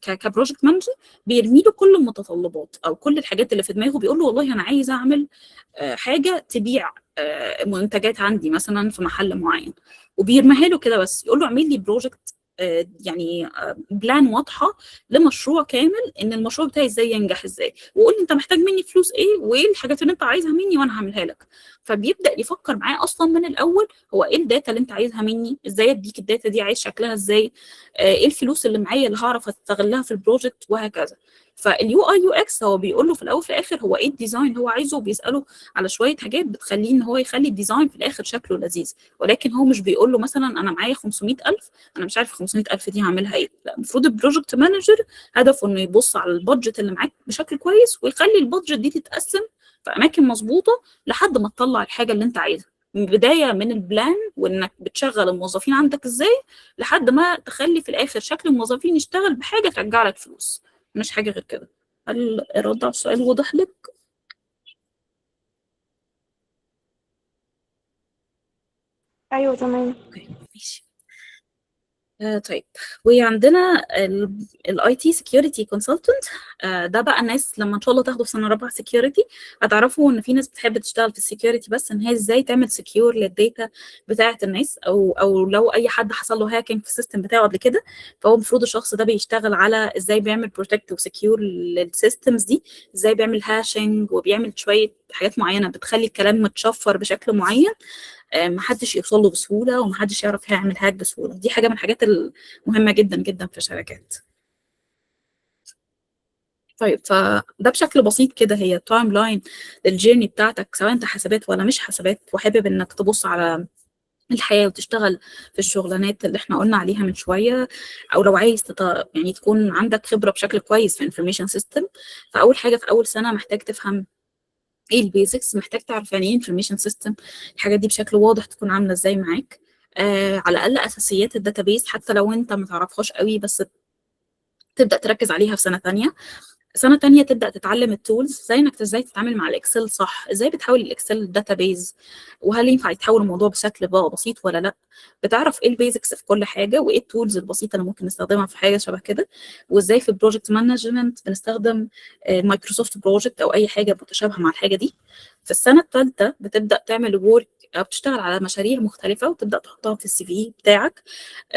كبروجكت مانجر، بيرمي له كل المتطلبات او كل الحاجات اللي في دماغه، بيقول له والله انا عايز اعمل حاجه تبيع منتجات عندي مثلا في محل معين، وبيرميها له كده بس، يقول له اعمل لي بروجكت، يعني بلان واضحه لمشروع كامل، ان المشروع بتاعي ازاي ينجح ازاي، وقول لي انت محتاج مني فلوس ايه وايه الحاجات اللي انت عايزها مني وانا هعملها لك. فبيبدا يفكر معاه اصلا من الاول، هو ايه الداتا اللي انت عايزها مني، ازاي اديك الداتا دي، عايز شكلها ازاي، ايه الفلوس اللي معايا اللي هعرف استغلها في البروجكت، وهكذا. فاليو اي يو اكس هو بيقول له في الاول وفي الاخر هو ايه الديزاين اللي هو عايزه، وبيساله على شويه حاجات بتخليه ان هو يخلي الديزاين في الاخر شكله لذيذ. ولكن هو مش بيقول له مثلا انا معايا 500,000، انا مش عارف 500,000 دي هعملها ايه. لا، المفروض البروجكت مانجر هدفه انه يبص على البادجت اللي معاك بشكل كويس، ويخلي البادجت دي تتقسم في اماكن مظبوطه لحد ما تطلع الحاجه اللي انت عايزها، من بدايه من البلان وانك بتشغل الموظفين عندك ازاي، لحد ما تخلي في الاخر شكل الموظفين يشتغل بحاجه ترجع لك فلوس، مش حاجه غير كده. هل الرد على السؤال وضح لك؟ ايوه تمام. اوكي ماشي. طيب، وعندنا الاي تي سكيورتي كونسلتنت. ده بقى الناس لما ان شاء الله تاخدوا في سنه رابعه سكيورتي هتعرفوا ان في ناس بتحب تشتغل في السكيورتي، بس ان هي ازاي تعمل سكيور للداتا بتاعه الناس، او لو اي حد حصل له هاكينج في السيستم بتاعه قبل كده، فهو المفروض الشخص ده بيشتغل على ازاي بيعمل بروتكت وسكيور للسيستمز دي، ازاي بيعمل هاشنج وبيعمل شويه حاجات معينه بتخلي الكلام متشفر بشكل معين، محدش يوصل له بسهوله ومحدش يعرف يعمل هاك بسهوله. دي حاجه من الحاجات المهمه جدا جدا في الشركات. طيب، فده بشكل بسيط كده هي التايم لاين للجيرني بتاعتك، سواء انت حسابات ولا مش حسابات وحابب انك تبص على الحياه وتشتغل في الشغلانات اللي احنا قلنا عليها من شويه، او لو عايز يعني تكون عندك خبره بشكل كويس في انفورميشن سيستم. فاول حاجه في اول سنه محتاج تفهم ايه البيزكس، محتاج تعرف يعني ايه انفورميشن سيستم، الحاجات دي بشكل واضح تكون عامله ازاي معاك. على الاقل اساسيات الداتابيز حتى لو انت ما تعرفهاش قوي، بس تبدا تركز عليها في سنه تانية. سنة تانية تبدأ تتعلم التولز، زي انك ازاي تتعامل مع الاكسل صح، ازاي بتحول الاكسل لداتابيز، وهل ينفع يتحول الموضوع بشكل بقى بسيط ولا لا. بتعرف ايه البيزكس في كل حاجة، وايه التولز البسيطة اللي ممكن نستخدمها في حاجة شبه كده، وازاي في البروجكت مانجمنت بنستخدم مايكروسوفت بروجكت او اي حاجة متشابهة مع الحاجة دي. في السنة الثالثة بتبدأ تعمل وورك او بتشتغل على مشاريع مختلفة وتبدأ تحطها في السي في بتاعك،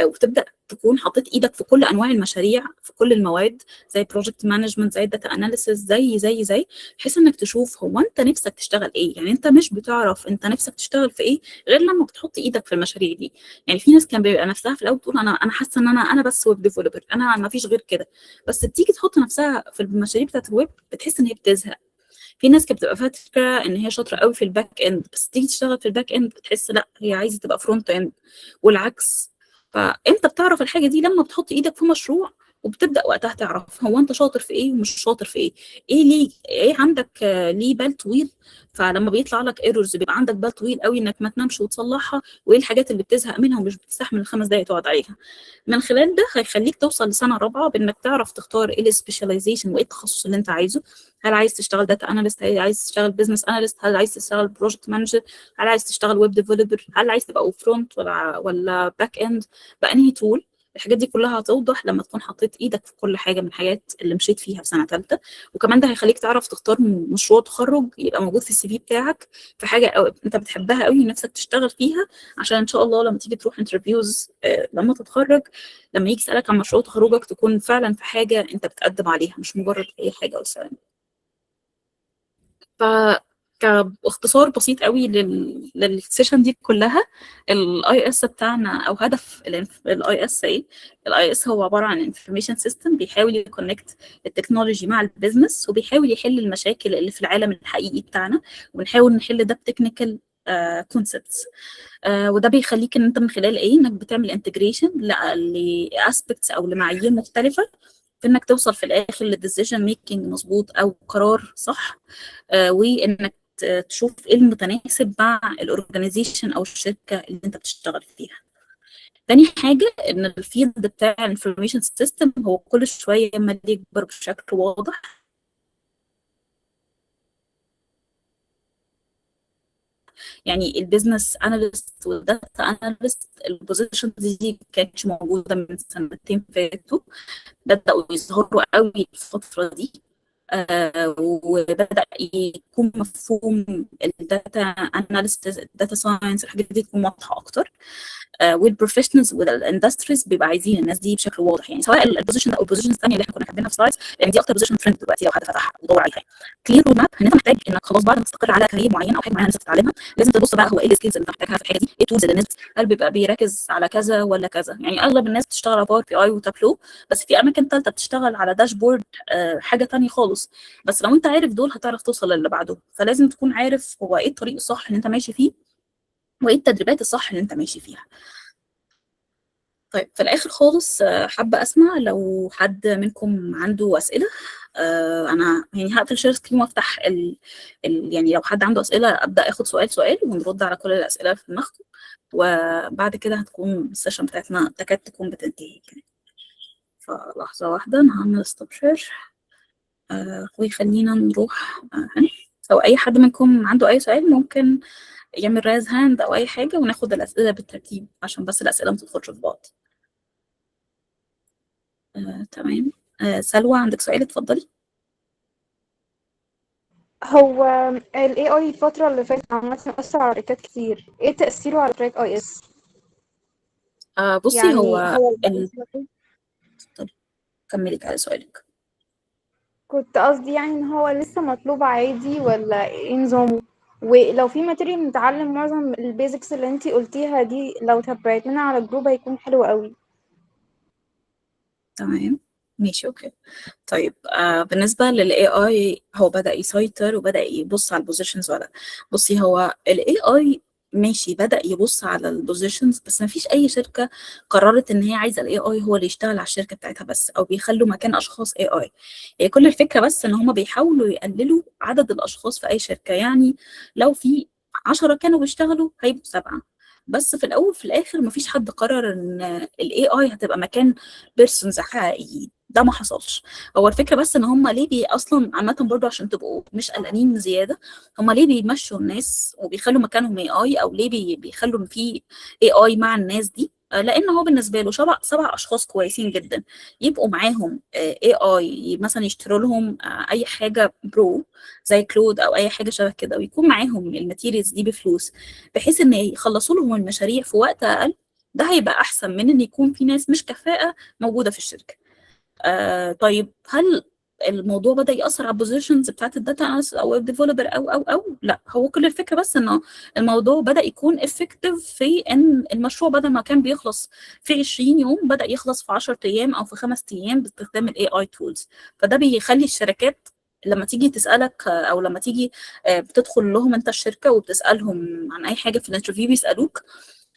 وتبدأ تكون حطيت ايدك في كل انواع المشاريع في كل المواد، زي بروجكت مانجمنت، زي داتا اناليسيس، زي بحيث انك تشوف هو انت نفسك تشتغل ايه. يعني انت مش بتعرف انت نفسك تشتغل في ايه غير لما بتحط ايدك في المشاريع دي. يعني في ناس كان بيبقى نفسها في الاول تقول انا حاسه ان انا بس ويب ديفلوبر، انا ما فيش غير كده، بس بتيجي تحط نفسها في المشاريع بتاعت الويب بتحس ان هي بتزهق. في ناس كانت بتبقى فاكره ان هي شاطره قوي في الباك اند، بس تيجي تشتغل في الباك اند بتحس لا، هي عايزه تبقى فرونت اند، والعكس. فانت بتعرف الحاجه دي لما بتحط ايدك في مشروع، وبتبدا وقتها تعرف هو انت شاطر في ايه ومش شاطر في ايه، ايه ليه ايه عندك ليه بال طويل. فلما بيطلع لك ايرورز بيبقى عندك بال طويل قوي انك ما تنامش وتصلحها، وايه الحاجات اللي بتزهق منها ومش بتستحمل ال5 دقايق تقعد عليها. من خلال ده هيخليك توصل لسنه رابعه بانك تعرف تختار ايه السبيشاليزيشن وايه التخصص اللي انت عايزه. هل عايز تشتغل داتا اناليست، هل عايز تشتغل بزنس اناليست، هل عايز تشتغل بروجكت مانجر، هل عايز تشتغل ويب ديفلوبر، هل عايز تبقى فرونت ولا باك اند، بانهي تول. الحاجات دي كلها هتوضح لما تكون حطيت ايدك في كل حاجه من الحاجات اللي مشيت فيها في سنه ثالثه. وكمان ده هيخليك تعرف تختار مشروع تخرج يبقى موجود في السي في بتاعك في حاجه أو انت بتحبها قوي ونفسك تشتغل فيها، عشان ان شاء الله لما تيجي تروح انترفيوز لما تتخرج، لما يجي يسالك عن مشروع تخرجك تكون فعلا في حاجه انت بتقدم عليها، مش مجرد اي حاجه او سلام. ف كاختصار بسيط قوي للسيشن دي كلها، الاي اس بتاعنا او هدف الاي اس ايه. الاي اس هو عباره عن انفورميشن سيستم بيحاول يكونكت التكنولوجي مع البيزنس، وبيحاول يحل المشاكل اللي في العالم الحقيقي بتاعنا، وبنحاول نحل ده بتكنيكال كونسبتس. وده بيخليك ان انت من خلال ايه، انك بتعمل انتجريشن لاسبكتس او لمعايير مختلفه، في انك توصل في الاخر لديسيجن ميكنج مظبوط او قرار صح، وانك تشوف ايه المتناسب مع الاورجانيزيشن او الشركه اللي انت بتشتغل فيها. تاني حاجه ان الفيلد بتاع الانفورميشن سيستم هو كل شويه ما يكبر بشكل واضح. يعني البيزنس اناليست والداتا اناليست البوزيشن دي ما كانتش موجوده من سنتين فاتوا، بداوا يظهروا قوي الفتره دي. وبدأ يكون مفهوم الداتا اناليسيس، الداتا ساينس، الحاجات دي تكون واضحه اكتر. والبروفيشنالز والاندستريز بيبقى عايزين الناس دي بشكل واضح، يعني سواء البوزيشن او البوزيشنز الثانيه اللي احنا كنا كاتبينها في سلايدز، لان دي اكتر بوزيشن ترند دلوقتي لو حد فتح ودور عليها. كلير رود ماب ان انت محتاج انك خلاص بعد ما تستقر على كارير معين او حاجه معينه لسه بتتعلمها، لازم تبص بقى هو ايه السكيلز اللي انت محتاجها في الحاجه دي، ايه التولز اللي الناس، هل بيبقى بيركز على كذا ولا كذا. يعني اغلب الناس بتشتغل على باور بي اي وتابلو، بس في اماكن ثالثه بتشتغل على داشبورد، حاجه ثانيه خالص. بس لو انت عارف دول هتعرف توصل للي بعده، فلازم تكون عارف هو ايه الطريق الصح اللي انت ماشي فيه، وايه التدريبات الصح اللي انت ماشي فيها. طيب في الآخر خالص حابة أسمع لو حد منكم عنده أسئلة. أنا يعني هقفل شير سكرين وأفتح يعني لو حد عنده أسئلة أبدأ أخد سؤال سؤال ونرد على كل الأسئلة في دماغكم، وبعد كده هتكون السيشن بتاعتنا تكاد تكون بتنتهي يعني. فلحظة واحدة أنا هعمل ستوب شير ويخلينا نروح هنا. أو أي حد منكم عنده أي سؤال ممكن يعمل رايز هاند أو أي حاجة، وناخد الأسئلة بالترتيب عشان بس الأسئلة ما تدخلش في بعض. تمام. سلوى عندك سؤال، اتفضلي. هو ال AI الفترة اللي فاتت عامة أثر على تراكات كتير، ايه تأثيره على تراك IS؟ بصي يعني هو هو اتفضلي كملي على سؤالك. كنت قصدي يعني ان هو لسه مطلوب عادي ولا ايه نظامه؟ ولو في ماتيريال نتعلم معظم البيزكس اللي انتي قلتيها دي، لو تبعتنا على الجروب هيكون حلو قوي. تمام ماشي اوكي. طيب بالنسبة لل AI هو بدأ يسيطر وبدأ يبص على البوزيشنز ولا؟ بصي هو ال AI ماشي بدأ يبص على البوزيشنز، بس ما فيش أي شركة قررت إن هي عايزة ال AI هو اللي يشتغل على الشركة بتاعتها بس، أو بيخلوا مكان أشخاص AI. هي كل الفكرة بس إن هما بيحاولوا يقللوا عدد الأشخاص في أي شركة. يعني لو في 10 كانوا بيشتغلوا هيبقوا 7، بس في الأول في الآخر مفيش حد قرر إن ال AI هتبقى مكان بيرسونز حقيقيين. ده ما حصلش. هو الفكره بس ان هم ليه اصلا عامه برضو عشان تبقوا مش قلقانين زياده، هم ليه بيمشوا الناس وبيخلوا مكانهم AI، او ليه بيخلوا ان في AI مع الناس دي؟ لان هو بالنسبه له سبع اشخاص كويسين جدا يبقوا معاهم AI، مثلا يشتروا لهم اي حاجه برو زي كلود او اي حاجه شبه كده، ويكون معاهم الماتيريالز دي بفلوس، بحيث ان يخلصوا لهم المشاريع في وقت اقل. ده هيبقى احسن من ان يكون في ناس مش كفاءه موجوده في الشركه. طيب هل الموضوع بدأ يأثر على البوزيشنز بتاعت الداتا اناليست او الديفلوبر او لا؟ هو كل الفكره بس انه الموضوع بدأ يكون افكتيف في ان المشروع بدل ما كان بيخلص في 20 يوم بدأ يخلص في 10 ايام او في 5 ايام باستخدام الاي اي تولز. فده بيخلي الشركات لما تيجي تسألك او لما تيجي بتدخل لهم انت الشركه وبتسألهم عن اي حاجه في الانترفيو، بيسألوك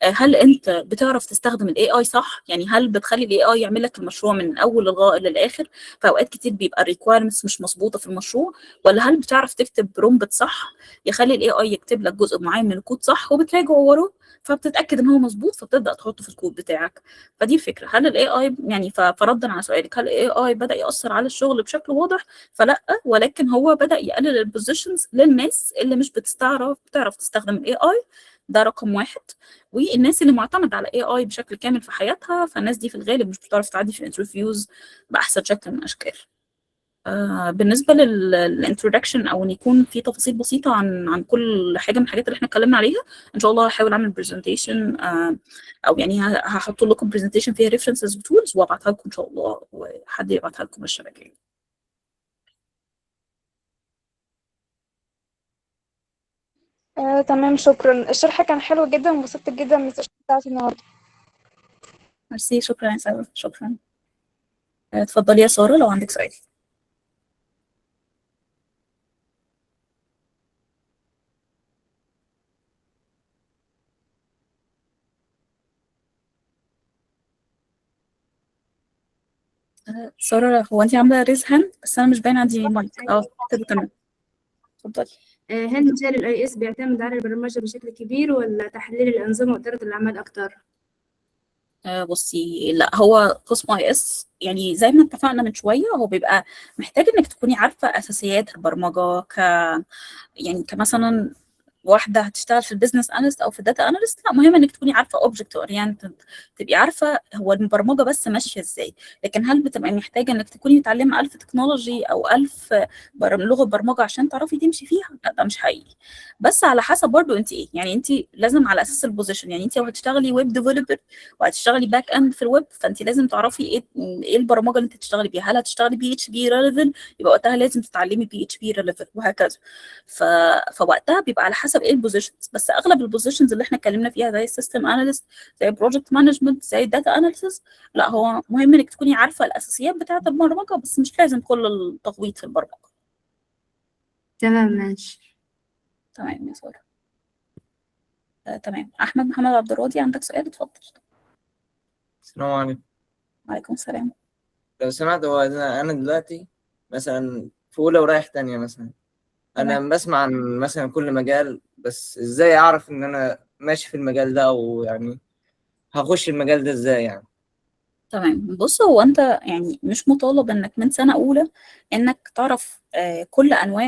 هل انت بتعرف تستخدم الاي اي صح؟ يعني هل بتخلي الاي اي يعمل لك المشروع من اول للاخر؟ في اوقات كتير بيبقى الريكويرمنتس مش مظبوطه في المشروع. ولا هل بتعرف تكتب برومبت صح يخلي الاي اي يكتب لك جزء معين من الكود صح، وبتراجعه وراه فبتتاكد ان هو مظبوط فبتبدا تحطه في الكود بتاعك. فدي الفكره. هل الاي اي يعني فردا على سؤالك، هل الاي اي بدا ياثر على الشغل بشكل واضح؟ فلا، ولكن هو بدا يقلل البوزيشنز للناس اللي مش بتعرف تستخدم الاي اي. ده رقم واحد. والناس اللي معتمدة على AI بشكل كامل في حياتها، فالناس دي في الغالب مش بتعرف تعدي في الانترفيوز بأحسن شكل من الأشكال. بالنسبة للانترودكشن أو إن يكون في تفاصيل بسيطة عن كل حاجة من الحاجات اللي احنا اتكلمنا عليها، إن شاء الله هحاول أعمل برزنتيشن أو يعني هحط لكم برزنتيشن فيها ريفرنسز وتولز وأبعتها لكم إن شاء الله، وحد يبعتها لكم الشبكة. تمام، شكرا. الشرح كان حلو جدا، انبسطت جدا من السيشن بتاعتي النهارده. ميرسي، شكرا يا سارة، شكرا. اتفضلي يا سارة لو عندك سؤال. سارة، هو انت عاملة ريز هاند بس انا مش باين عندي مايك. كده تمام، اتفضلي. هل مجال الاي اس بيعتمد على البرمجة بشكل كبير ولا تحليل الأنظمة وإدارة الأعمال أكتر؟ بصي، لا، هو قسم اي اس يعني زي ما اتفقنا من شويه، هو بيبقى محتاج انك تكوني عارفه اساسيات البرمجه، يعني كمثلا واحده هتشتغل في البيزنس اناليست او في الداتا اناليست، لا، مهم انك تكوني عارفه اوبجكت اورينتد، تبقي عارفه هو البرمجه بس ماشيه ازاي. لكن هل بتبقى محتاجه انك تكوني متعلمه 1000 تكنولوجي او 1000 لغه برمجه عشان تعرفي تمشي فيها؟ لا، ده مش حقيقي. بس على حسب برضو انت ايه، يعني انت لازم على اساس البوزيشن. يعني انت لو هتشتغلي ويب ديفلوبر وهتشتغلي باك اند في الويب، فانت لازم تعرفي ايه البرمجه اللي انت تشتغلي بيها. هل هتشتغلي بي اتش بي ريليفنت، يبقى وقتها لازم تتعلمي بي اتش بي ريليفنت، وهكذا. ف... فوقتها بيبقى على حسب ايه البوزيشنز. بس اغلب البوزيشنز اللي احنا اتكلمنا فيها زي السيستم اناليست، زي بروجكت مانجمنت، زي الداتا اناليسيس، لا، هو مهم انك تكوني عارفه الاساسيات بتاعه البرمجه، بس مش لازم كل التغويط في البرمجه. تمام، ماشي. تمام يا ساره. تمام. احمد محمد عبد الراضي، عندك سؤال؟ اتفضل. السلام عليكم. وعليكم السلام. لو سمعت، هو أنا دلوقتي مثلا في أولى ورايح تانية مثلا، أنا تمام. بسمع عن مثلا كل مجال، بس إزاي أعرف إن أنا ماشي في المجال ده، أو يعني هخش المجال ده إزاي يعني؟ تمام، بص، هو انت يعني مش مطالب انك من سنه اولى انك تعرف كل انواع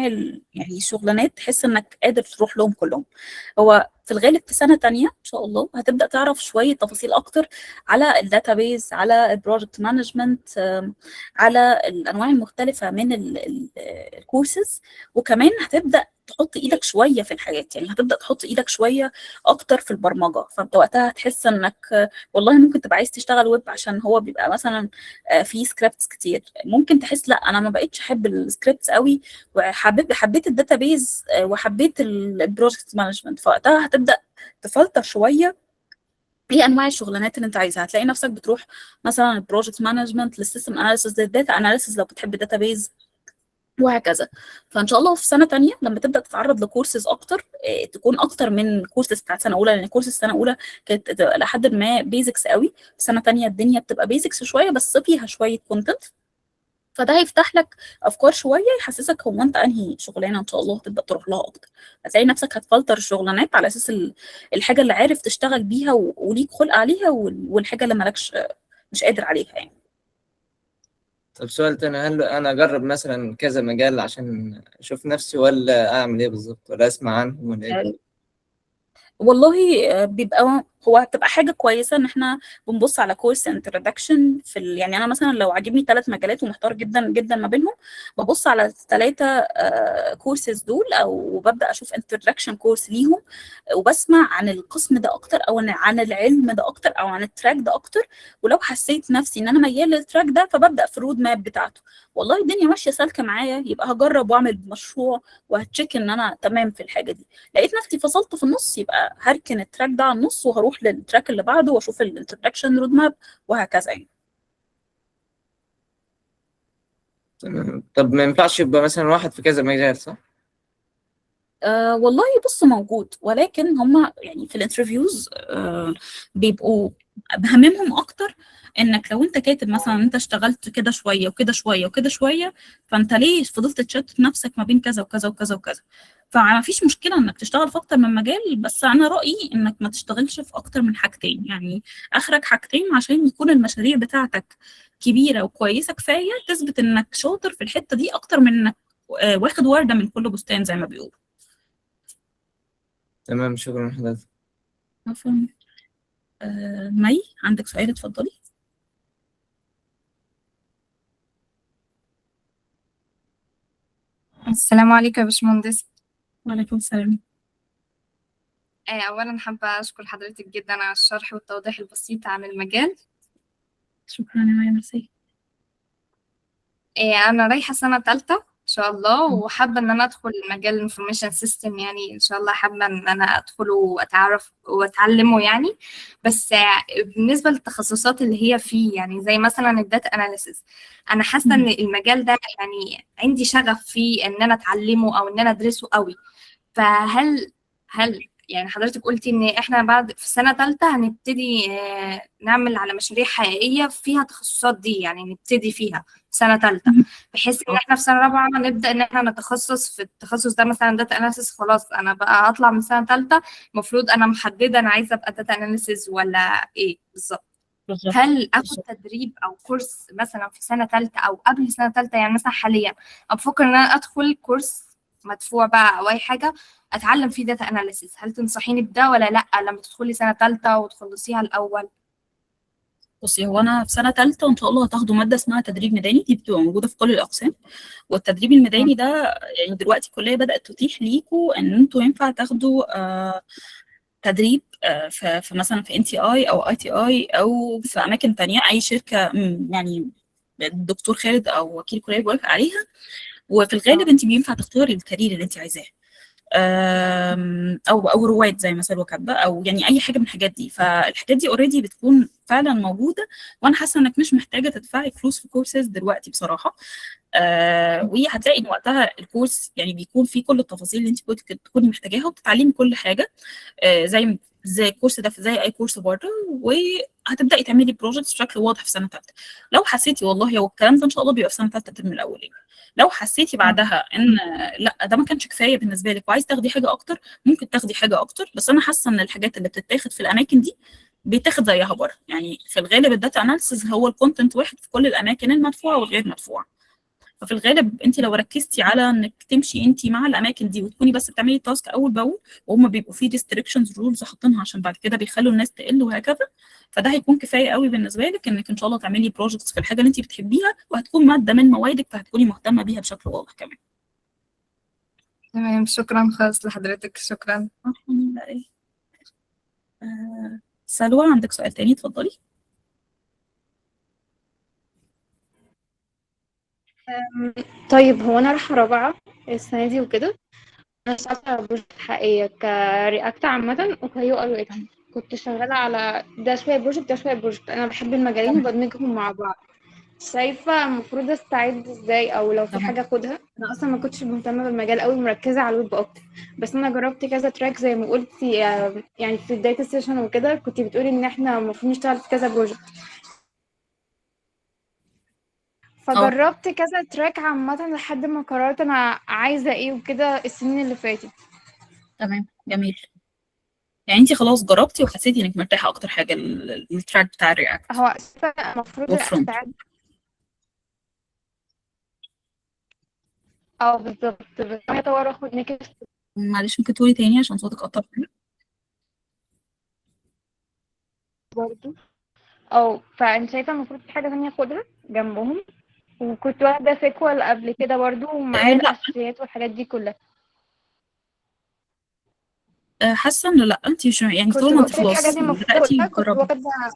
يعني الشغلانات، تحس انك قادر تروح لهم كلهم. هو في الغالب في سنه تانية ان شاء الله هتبدا تعرف شويه تفاصيل اكتر على الداتابيز، على البروجكت مانجمنت، على الانواع المختلفه من الكورسز. وكمان هتبدا تحط ايدك شويه في الحاجات، يعني هتبدا تحط ايدك شويه اكتر في البرمجه. فانت وقتها هتحس انك والله ممكن تبقى عايز تشتغل ويب عشان هو بيبقى مثلا فيه سكريبتس كتير. ممكن تحس لا، انا ما بقتش احب السكريبتس قوي، حبيت الداتابيز وحبيت البروجكت مانجمنت. فوقتها هتبدا تفلتر شويه ايه انواع الشغلانات اللي انت عايزها. هتلاقي نفسك بتروح مثلا البروجكت مانجمنت، للسيستم اناليسيس، للداتا اناليسيس لو بتحب الداتابيز، وهكذا. فان شاء الله في سنه تانية لما تبدا تتعرض لكورسز اكتر، تكون اكتر من كورسز بتاعت سنه اولى، لان كورسز سنه اولى كانت لحد ما بيزكس قوي. في سنه تانية الدنيا بتبقى بيزكس شويه بس فيها شويه كونتنت. فده هيفتح لك افكار شويه، يحسسك هو انت انهي شغلانه ان شاء الله تبدا تروح لها اكتر. هتلاقي نفسك هتفلتر الشغلانات على اساس الحاجه اللي عارف تشتغل بيها وليك خلق عليها، والحاجه اللي مالكش، مش قادر عليها يعني. طب سؤال تاني، هل أنا أجرب مثلا كذا مجال عشان أشوف نفسي، ولا أعمل إيه بالظبط، ولا أسمع عنهم، ولا إيه؟ والله بيبقى هو هتبقى حاجه كويسه ان احنا بنبص على كورس انتروداكشن يعني انا مثلا لو عاجبني 3 مجالات ومحتار جدا جدا ما بينهم، ببص على ال3 كورسز دول، او ببدا اشوف انتروداكشن كورس ليهم، وبسمع عن القسم ده اكتر، او عن العلم ده اكتر، او عن التراك ده اكتر. ولو حسيت نفسي ان انا ميال للتراك ده، فببدا في الرود ماب بتاعته. والله الدنيا ماشيه سالكه معايا، يبقى هجرب واعمل مشروع وهتشيك ان انا تمام في الحاجه دي. لقيت نفسي فصلت في النص، يبقى هركن التراك ده على النص وهروح للتراك اللي بعده واشوف الانترودكشن رود ماب، وهكذا يعني. تمام. طب ما ينفعش يبقى مثلا واحد في كذا مجال، صح؟ والله بص، موجود، ولكن هم يعني في الانترفيوز بيبقوا هممهم اكتر انك لو انت كاتب مثلا انت اشتغلت كده شويه وكده شويه وكده شويه، فانت ليه فضلت تشتت نفسك ما بين كذا وكذا وكذا وكذا. فما فيش مشكله انك تشتغل في اكتر من مجال، بس انا رايي انك ما تشتغلش في اكتر من حاجتين. يعني اخرك حاجتين عشان يكون المشاريع بتاعتك كبيره وكويسه كفايه تثبت انك شاطر في الحته دي، اكتر من انك واخد ورده من كل بستان زي ما بيقولوا. تمام، شكرا لحضرتك. عفوا. مي، عندك سؤال؟ اتفضلي. السلام عليكم يا باشمهندس. وعليكم السلام. أولا حابة أشكر حضرتك جدا على الشرح والتوضيح البسيط عن المجال. شكرا يا مي، ميرسي. أنا رايحة سنة تالتة شاء الله، وحابة ان انا ادخل مجال الانفورميشن سيستم، يعني ان شاء الله حابة ان انا ادخله واتعرف واتعلمه يعني. بس بالنسبة للتخصصات اللي هي فيه، يعني زي مثلا الداتا اناليسيس، انا حاسة ان المجال ده يعني عندي شغف فيه ان انا اتعلمه او ان انا ادرسه قوي. فهل يعني حضرتك قلتي ان احنا بعد في سنة تالتة هنبتدي نعمل على مشاريع حقيقية فيها التخصصات دي، يعني نبتدي فيها في سنة تالتة، بحيث ان احنا في سنة رابعة نبدأ ان احنا نتخصص في التخصص ده، مثلا داتا اناليسيس. خلاص انا بقى هطلع من سنة تالتة المفروض انا محددة انا عايزة ابقى داتا اناليسيس ولا ايه بالظبط. بالظبط. هل اخد تدريب او كورس مثلا في سنة تالتة او قبل سنة تالتة؟ يعني مثلا حاليا أنا بفكر ان انا ادخل كورس مدفوع بقى او اي حاجة اتعلم فيه داتا اناليسيس. هل تنصحيني بده ولا لا لما تدخلي سنة تالتة وتخلصيها الاول؟ بصي، هو انا في سنه ثالثه وان شاء الله هتاخدوا ماده اسمها تدريب ميداني، دي بتبقى موجوده في كل الاقسام. والتدريب الميداني ده يعني دلوقتي الكليه بدات تتيح ليكوا ان انتوا ينفع تاخدوا تدريب في مثلا في NTI او ITI او في اماكن تانية، اي شركه يعني الدكتور خالد او وكيل الكليه بيوافق عليها. وفي الغالب انت بينفع تختاري الكارير اللي انت عايزاه، او رواد زي مثلا وكاتبه، او يعني اي حاجه من الحاجات دي. فالحاجات دي اوريدي بتكون فعلا موجوده، وانا حاسه انك مش محتاجه تدفعي فلوس في كورسز دلوقتي بصراحه. وهتلاقي ان وقتها الكورس يعني بيكون فيه كل التفاصيل اللي انت كنت تكوني محتاجاها، وبتتعلمي كل حاجه زي الكورس ده، زي اي كورس بره. وهتبداي تعملي بروجكتس بشكل واضح في سنه ثالثه. لو حسيتي والله هو الكلام ده ان شاء الله بيبقى في سنه ثالثه الترم الاول يعني. لو حسيتي بعدها ان لا ده ما كانش كفايه بالنسبه لك وعايز تاخدي حاجه اكتر، ممكن تاخدي حاجه اكتر. بس انا حاسه ان الحاجات اللي بتتاخد في الاماكن دي بيتاخد زيها بره. يعني في الغالب الداتا اناليسز هو الكونتنت واحد في كل الاماكن المدفوعه والغير مدفوعه. ففي الغالب انت لو ركزتي على انك تمشي انت مع الاماكن دي وتكوني بس بتعملي التاسك اول باول، وهم بيبقوا فيه ريستريكشنز رولز حاطينها عشان بعد كده بيخلوا الناس تقل وهكذا، فده هيكون كفايه قوي بالنسبه لك انك ان شاء الله تعملي بروجكتس في الحاجه اللي انت بتحبيها، وهتكون ماده من موادك، فهتكوني مهتمه بيها بشكل واضح كمان. تمام، شكرا خالص لحضرتك، شكرا. سلوى عندك سؤال تاني؟ اتفضلي. طيب هو انا رايحه رابعه السنه دي وكده. انا اشتغلت على بروجكت حقيقيه كرياكت عامه وكيو اي اكس. كنت شغاله على ده شويه بروجكت ده شويه بروجكت. انا بحب المجالين وبدمجهم مع بعض. شايفه المفروض استعد ازاي، او لو في حاجه اخدها؟ انا اصلا ما كنتش مهتمه بالمجال قوي، مركزه على الويب اكتر. بس انا جربت كذا تراك زي ما قلتي، يعني في بدايه السيشن وكده كنت بتقولي ان احنا المفروض نشتغل في كذا بروجكت. فجربت كذا تراك عامة لحد ما قررت أنا عايزة إيه وكده السنين اللي فاتت. تمام، جميل. يعني انت خلاص جربتي وحسيتي انك مرتاحه اكتر حاجه التراك بتاع الرياكت هو أساسا المفروض والفرونت. أستعد. اه بالظبط، بس أنا أطور أخد نكست معلش ممكن تقولي تاني عشان صوتك قطع. برضه. اه فأنت شايفة المفروض في حاجة تانية أخدها جنبهم؟ وكنت واخدة سيكوال قبل كده برضه ومعايا لا، الأساسيات والحاجات دي كلها. حاسه ان لا، انت مش يعني كنت طالما انت قلت لك الحاجات خلاص دي المفروض بداتي أخدها، كنت تجربي. واخدة.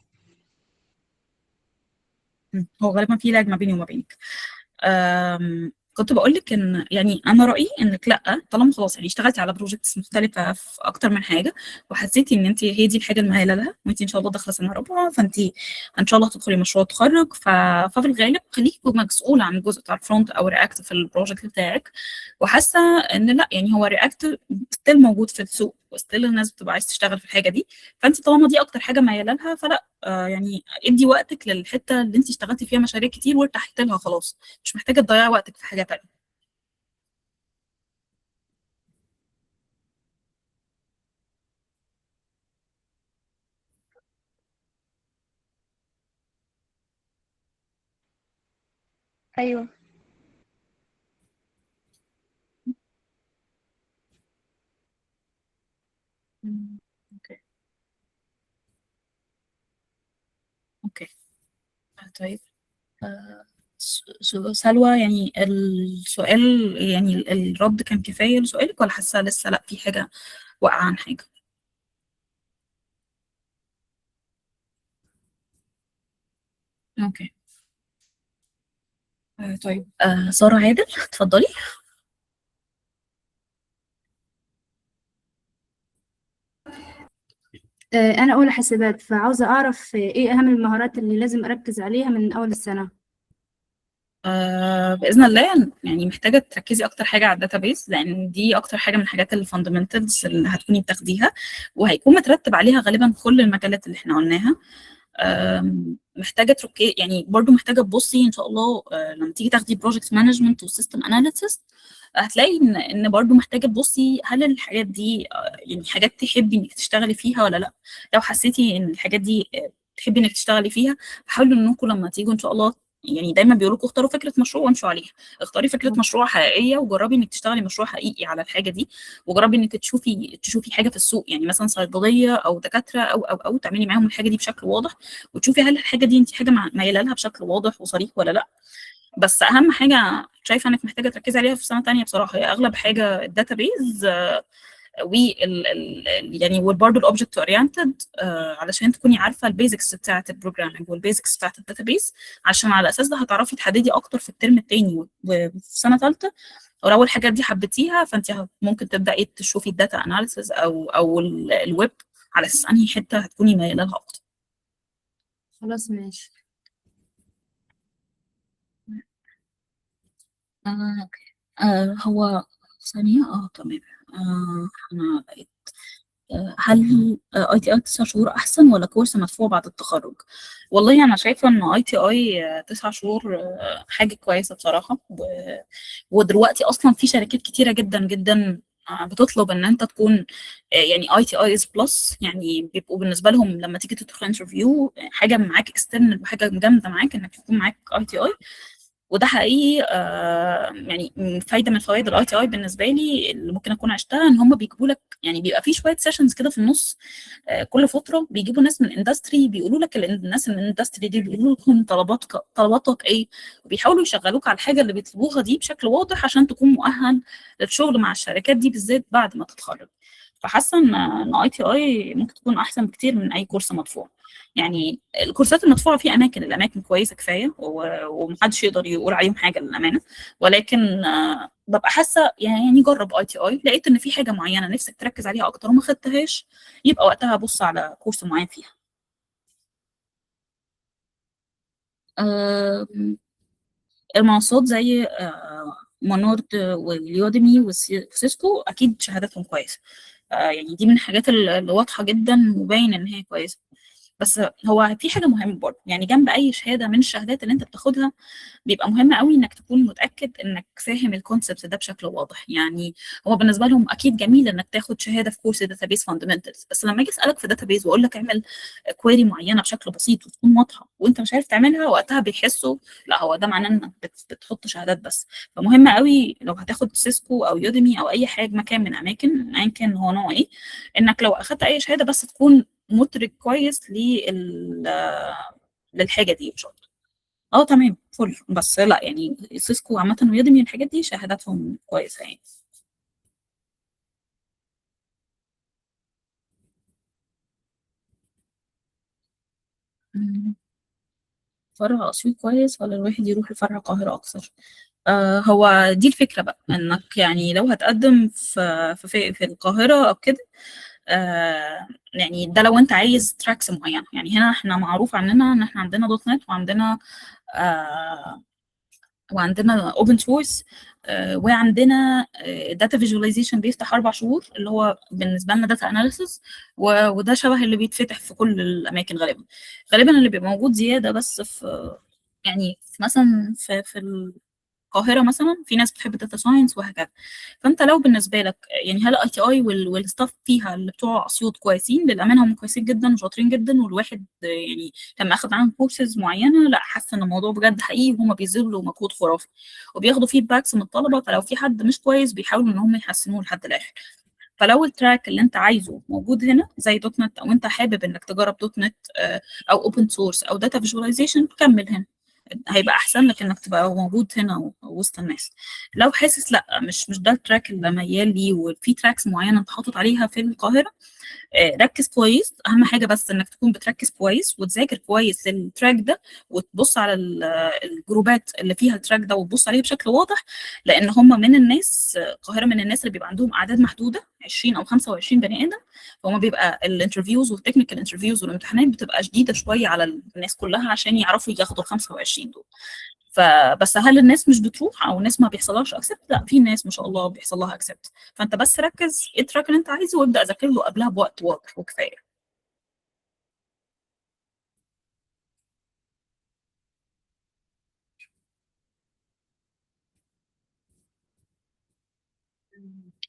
هو غالبا في لاج ما بيني وما بينك. كنت بقول لك ان يعني انا رايي انك لا، طالما خلاص يعني اشتغلتي على بروجكتس مختلفه في اكتر من حاجه، وحسيتي ان انت هي دي الحاجه المهاله لها، وانت ان شاء الله داخله سنه رابعه، فانت ان شاء الله هتدخلي مشروع تخرج. ففي الغالب خليكي مسؤوله عن الجزء بتاع الفرونت او رياكت في البروجكت بتاعك. وحاسه ان لا، يعني هو رياكت ستيل موجود في السوق، وستيل الناس بتبقى عايز تشتغل في الحاجه دي. فانت طالما دي اكتر حاجه مياله لها، فلا يعني ادي وقتك للحته اللي انت اشتغلتي فيها مشاريع كتير وارتحت لها خلاص، مش محتاجه تضيعي وقتك في حاجه تانية. أيوه. اوكي. اوكي. طيب. سلوى، يعني السؤال يعني الرد كان كفايه لسؤالك، ولا حاسه لسه لا في حاجه واقعه عن حاجه؟ اوكي. طيب سارة عادل اتفضلي. أنا أولى حاسبات، فعاوزة أعرف إيه أهم المهارات اللي لازم أركز عليها من أول السنة. بإذن الله يعني محتاجة تركزي أكتر حاجة على الداتابيز، لأن دي أكتر حاجة من الحاجات الفاندمنتالز اللي هتكوني بتاخديها، وهيكون مترتب عليها غالبا كل المجالات اللي احنا قلناها. محتاجة تركي يعني برضو محتاجة تبصي إن شاء الله لما تيجي تاخدي بروجكت مانجمنت وسيستم أناليسيس هتلاقي إن برضو محتاجة تبصي هل الحاجات دي يعني حاجات تحبي إنك تشتغلي فيها ولا لأ. لو حسيتي إن الحاجات دي تحبي إنك تشتغلي فيها، حاولوا إنكم لما تيجوا إن شاء الله، يعني دايما بيقولوا لكم اختاروا فكره مشروع وامشوا عليها. اختاري فكره مشروع حقيقيه وجربي انك تشتغلي مشروع حقيقي على الحاجه دي، وجربي انك تشوفي حاجه في السوق، يعني مثلا صيدليه او دكاتره او تعملي معاهم الحاجه دي بشكل واضح، وتشوفي هل الحاجه دي انت حاجه مايله لها بشكل واضح وصريح ولا لا. بس اهم حاجه شايفه انك محتاجه تركزي عليها في سنه تانية بصراحه هي اغلب حاجه الداتابيز يعني وبرضه الاوبجكت اورينتد، علشان تكوني عارفه البيزكس بتاعه البروجرامينج والبيزكس بتاعه الداتابيز، عشان على اساس ده هتعرفي تحددي اكتر في الترم الثاني وفي سنه ثالثه. ولو الحاجات دي حبيتيها فانت ممكن تبداي تشوفي الداتا اناليسز او الويب على اساس انهي حته هتكوني مايله لها اكتر. خلاص ماشي. هو ثانيه تمام. انا بقيت هل اي تي اي 9 شهور احسن ولا كورس مدفوع بعد التخرج؟ والله انا شايفه ان اي تي اي 9 شهور حاجه كويسه بصراحه، ودلوقتي اصلا في شركات كتيره جدا جدا بتطلب ان انت تكون يعني اي تي اي از بلس، يعني بيبقوا بالنسبه لهم لما تيجي تدخل انترفيو حاجه معاك اكسترنال وحاجه جامده معاك انك تكون معاك اي تي اي. وده حقيقي يعني فايده من فوائد الاي تي اي بالنسبه لي اللي ممكن اكون عشتها، ان هم بيجيبوا لك يعني بيبقى في شويه سيشنز كده في النص كل فتره بيجيبوا ناس من الاندستري بيقولوا لك الناس من الاندستري دي بيقولوا لهم طلباتك ايه، وبيحاولوا يشغلوك على الحاجه اللي بيطلبوها دي بشكل واضح عشان تكون مؤهل للشغل مع الشركات دي بالذات بعد ما تتخرج. فحاسه ان اي تي اي ممكن تكون احسن بكتير من اي كورس مدفوع. يعني الكورسات المدفوعه في الاماكن كويسه كفايه ومحدش يقدر يقول عليهم حاجه للامانه، ولكن ببقى حاسه يعني جرب اي تي اي، لقيت ان في حاجه معينه نفسك تركز عليها اكتر وما خدتهاش يبقى وقتها بص على كورس معين فيها. المنصات زي مونورد واليوديمي وسيسكو اكيد شهاداتهم كويسه، يعني دي من الحاجات اللي واضحه جدا وباين ان هي كويسه. بس هو في حاجه مهمه برضه، يعني جنب اي شهاده من الشهادات اللي انت بتاخدها بيبقى مهم قوي انك تكون متاكد انك فاهم الكونسبت ده بشكل واضح. يعني هو بالنسبه لهم اكيد جميل انك تاخد شهاده في كورس داتابيز فاندمنتالز، بس لما اجي اسالك في داتابيز واقول لك اعمل كويري معينه بشكل بسيط وتكون واضحه وانت مش عارف تعملها، وقتها بيحسوا لا هو ده معناه انك بتحط شهادات بس. فمهم قوي لو هتاخد سيسكو او يوديمي او اي حاجه مكان من اماكن ايا كان هو نوع ايه، انك لو اخدت اي شهاده بس تكون مدرك كويس للحاجه دي مش اكتر. تمام فل. بس لا يعني سيسكو عامه ويوديمي الحاجات دي شهاداتهم كويسه يعني. فرع اسيوط كويس ولا الواحد يروح لفرع القاهره اكثر؟ هو دي الفكره بقى، انك يعني لو هتقدم في القاهره او كده، يعني ده لو انت عايز تراكس معينه. يعني هنا احنا معروف عننا ان احنا عندنا دوت نت وعندنا اوبن سورس، وعندنا داتا فيجواليزيشن بيفتح 4 شهور اللي هو بالنسبه لنا داتا اناليسيس، وده شبه اللي بيتفتح في كل الاماكن غالبا اللي بيبقى موجود زياده بس في يعني مثلا في القاهره مثلا في ناس بتحب الداتا ساينس وهكذا. فانت لو بالنسبه لك يعني هل اي تي اي والستاف فيها اللي بتوع اسيوط كويسين، للامانه هم كويسين جدا وشاطرين جدا، والواحد يعني لما اخد معاهم كورسز معينه لا حاسه ان الموضوع بجد حقيقي وهم بيذلوا مجهود خرافي وبياخدوا فيدباكس من الطلبه، فلو في حد مش كويس بيحاولوا ان هم يحسنوه لحد الاخر. فلو التراك اللي انت عايزه موجود هنا زي دوت نت، او انت حابب انك تجرب دوت نت او اوبن سورس او داتا فيجواليزيشن، كمل هنا هيبقى احسن لك انك تبقى موجود هنا وسط الناس. لو حاسس لا مش ده التراك اللي ميال ليه وفي تراكس معينه انت حاطط عليها في القاهره، ركز كويس، اهم حاجه بس انك تكون بتركز كويس وتذاكر كويس للتراك ده، وتبص على الجروبات اللي فيها التراك ده وتبص عليه بشكل واضح، لان هم من الناس، القاهره من الناس اللي بيبقى عندهم اعداد محدوده 20 او 25 بني ادم، فهم بيبقى الانترفيوز والتكنيكال انترفيوز والامتحانات بتبقى شديده شويه على الناس كلها عشان يعرفوا ياخدوا ال 25 دول. فبس هل الناس مش بتروح او الناس ما بيحصلهاش اكسبت؟ لا، في ناس ما شاء الله بيحصل لها اكسبت. فانت بس ركز ايه التراك اللي انت عايزه وابدا ذاكر له قبلها بوقت واضح وكفايه.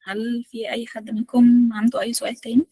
هل في اي حد منكم عنده اي سؤال تاني؟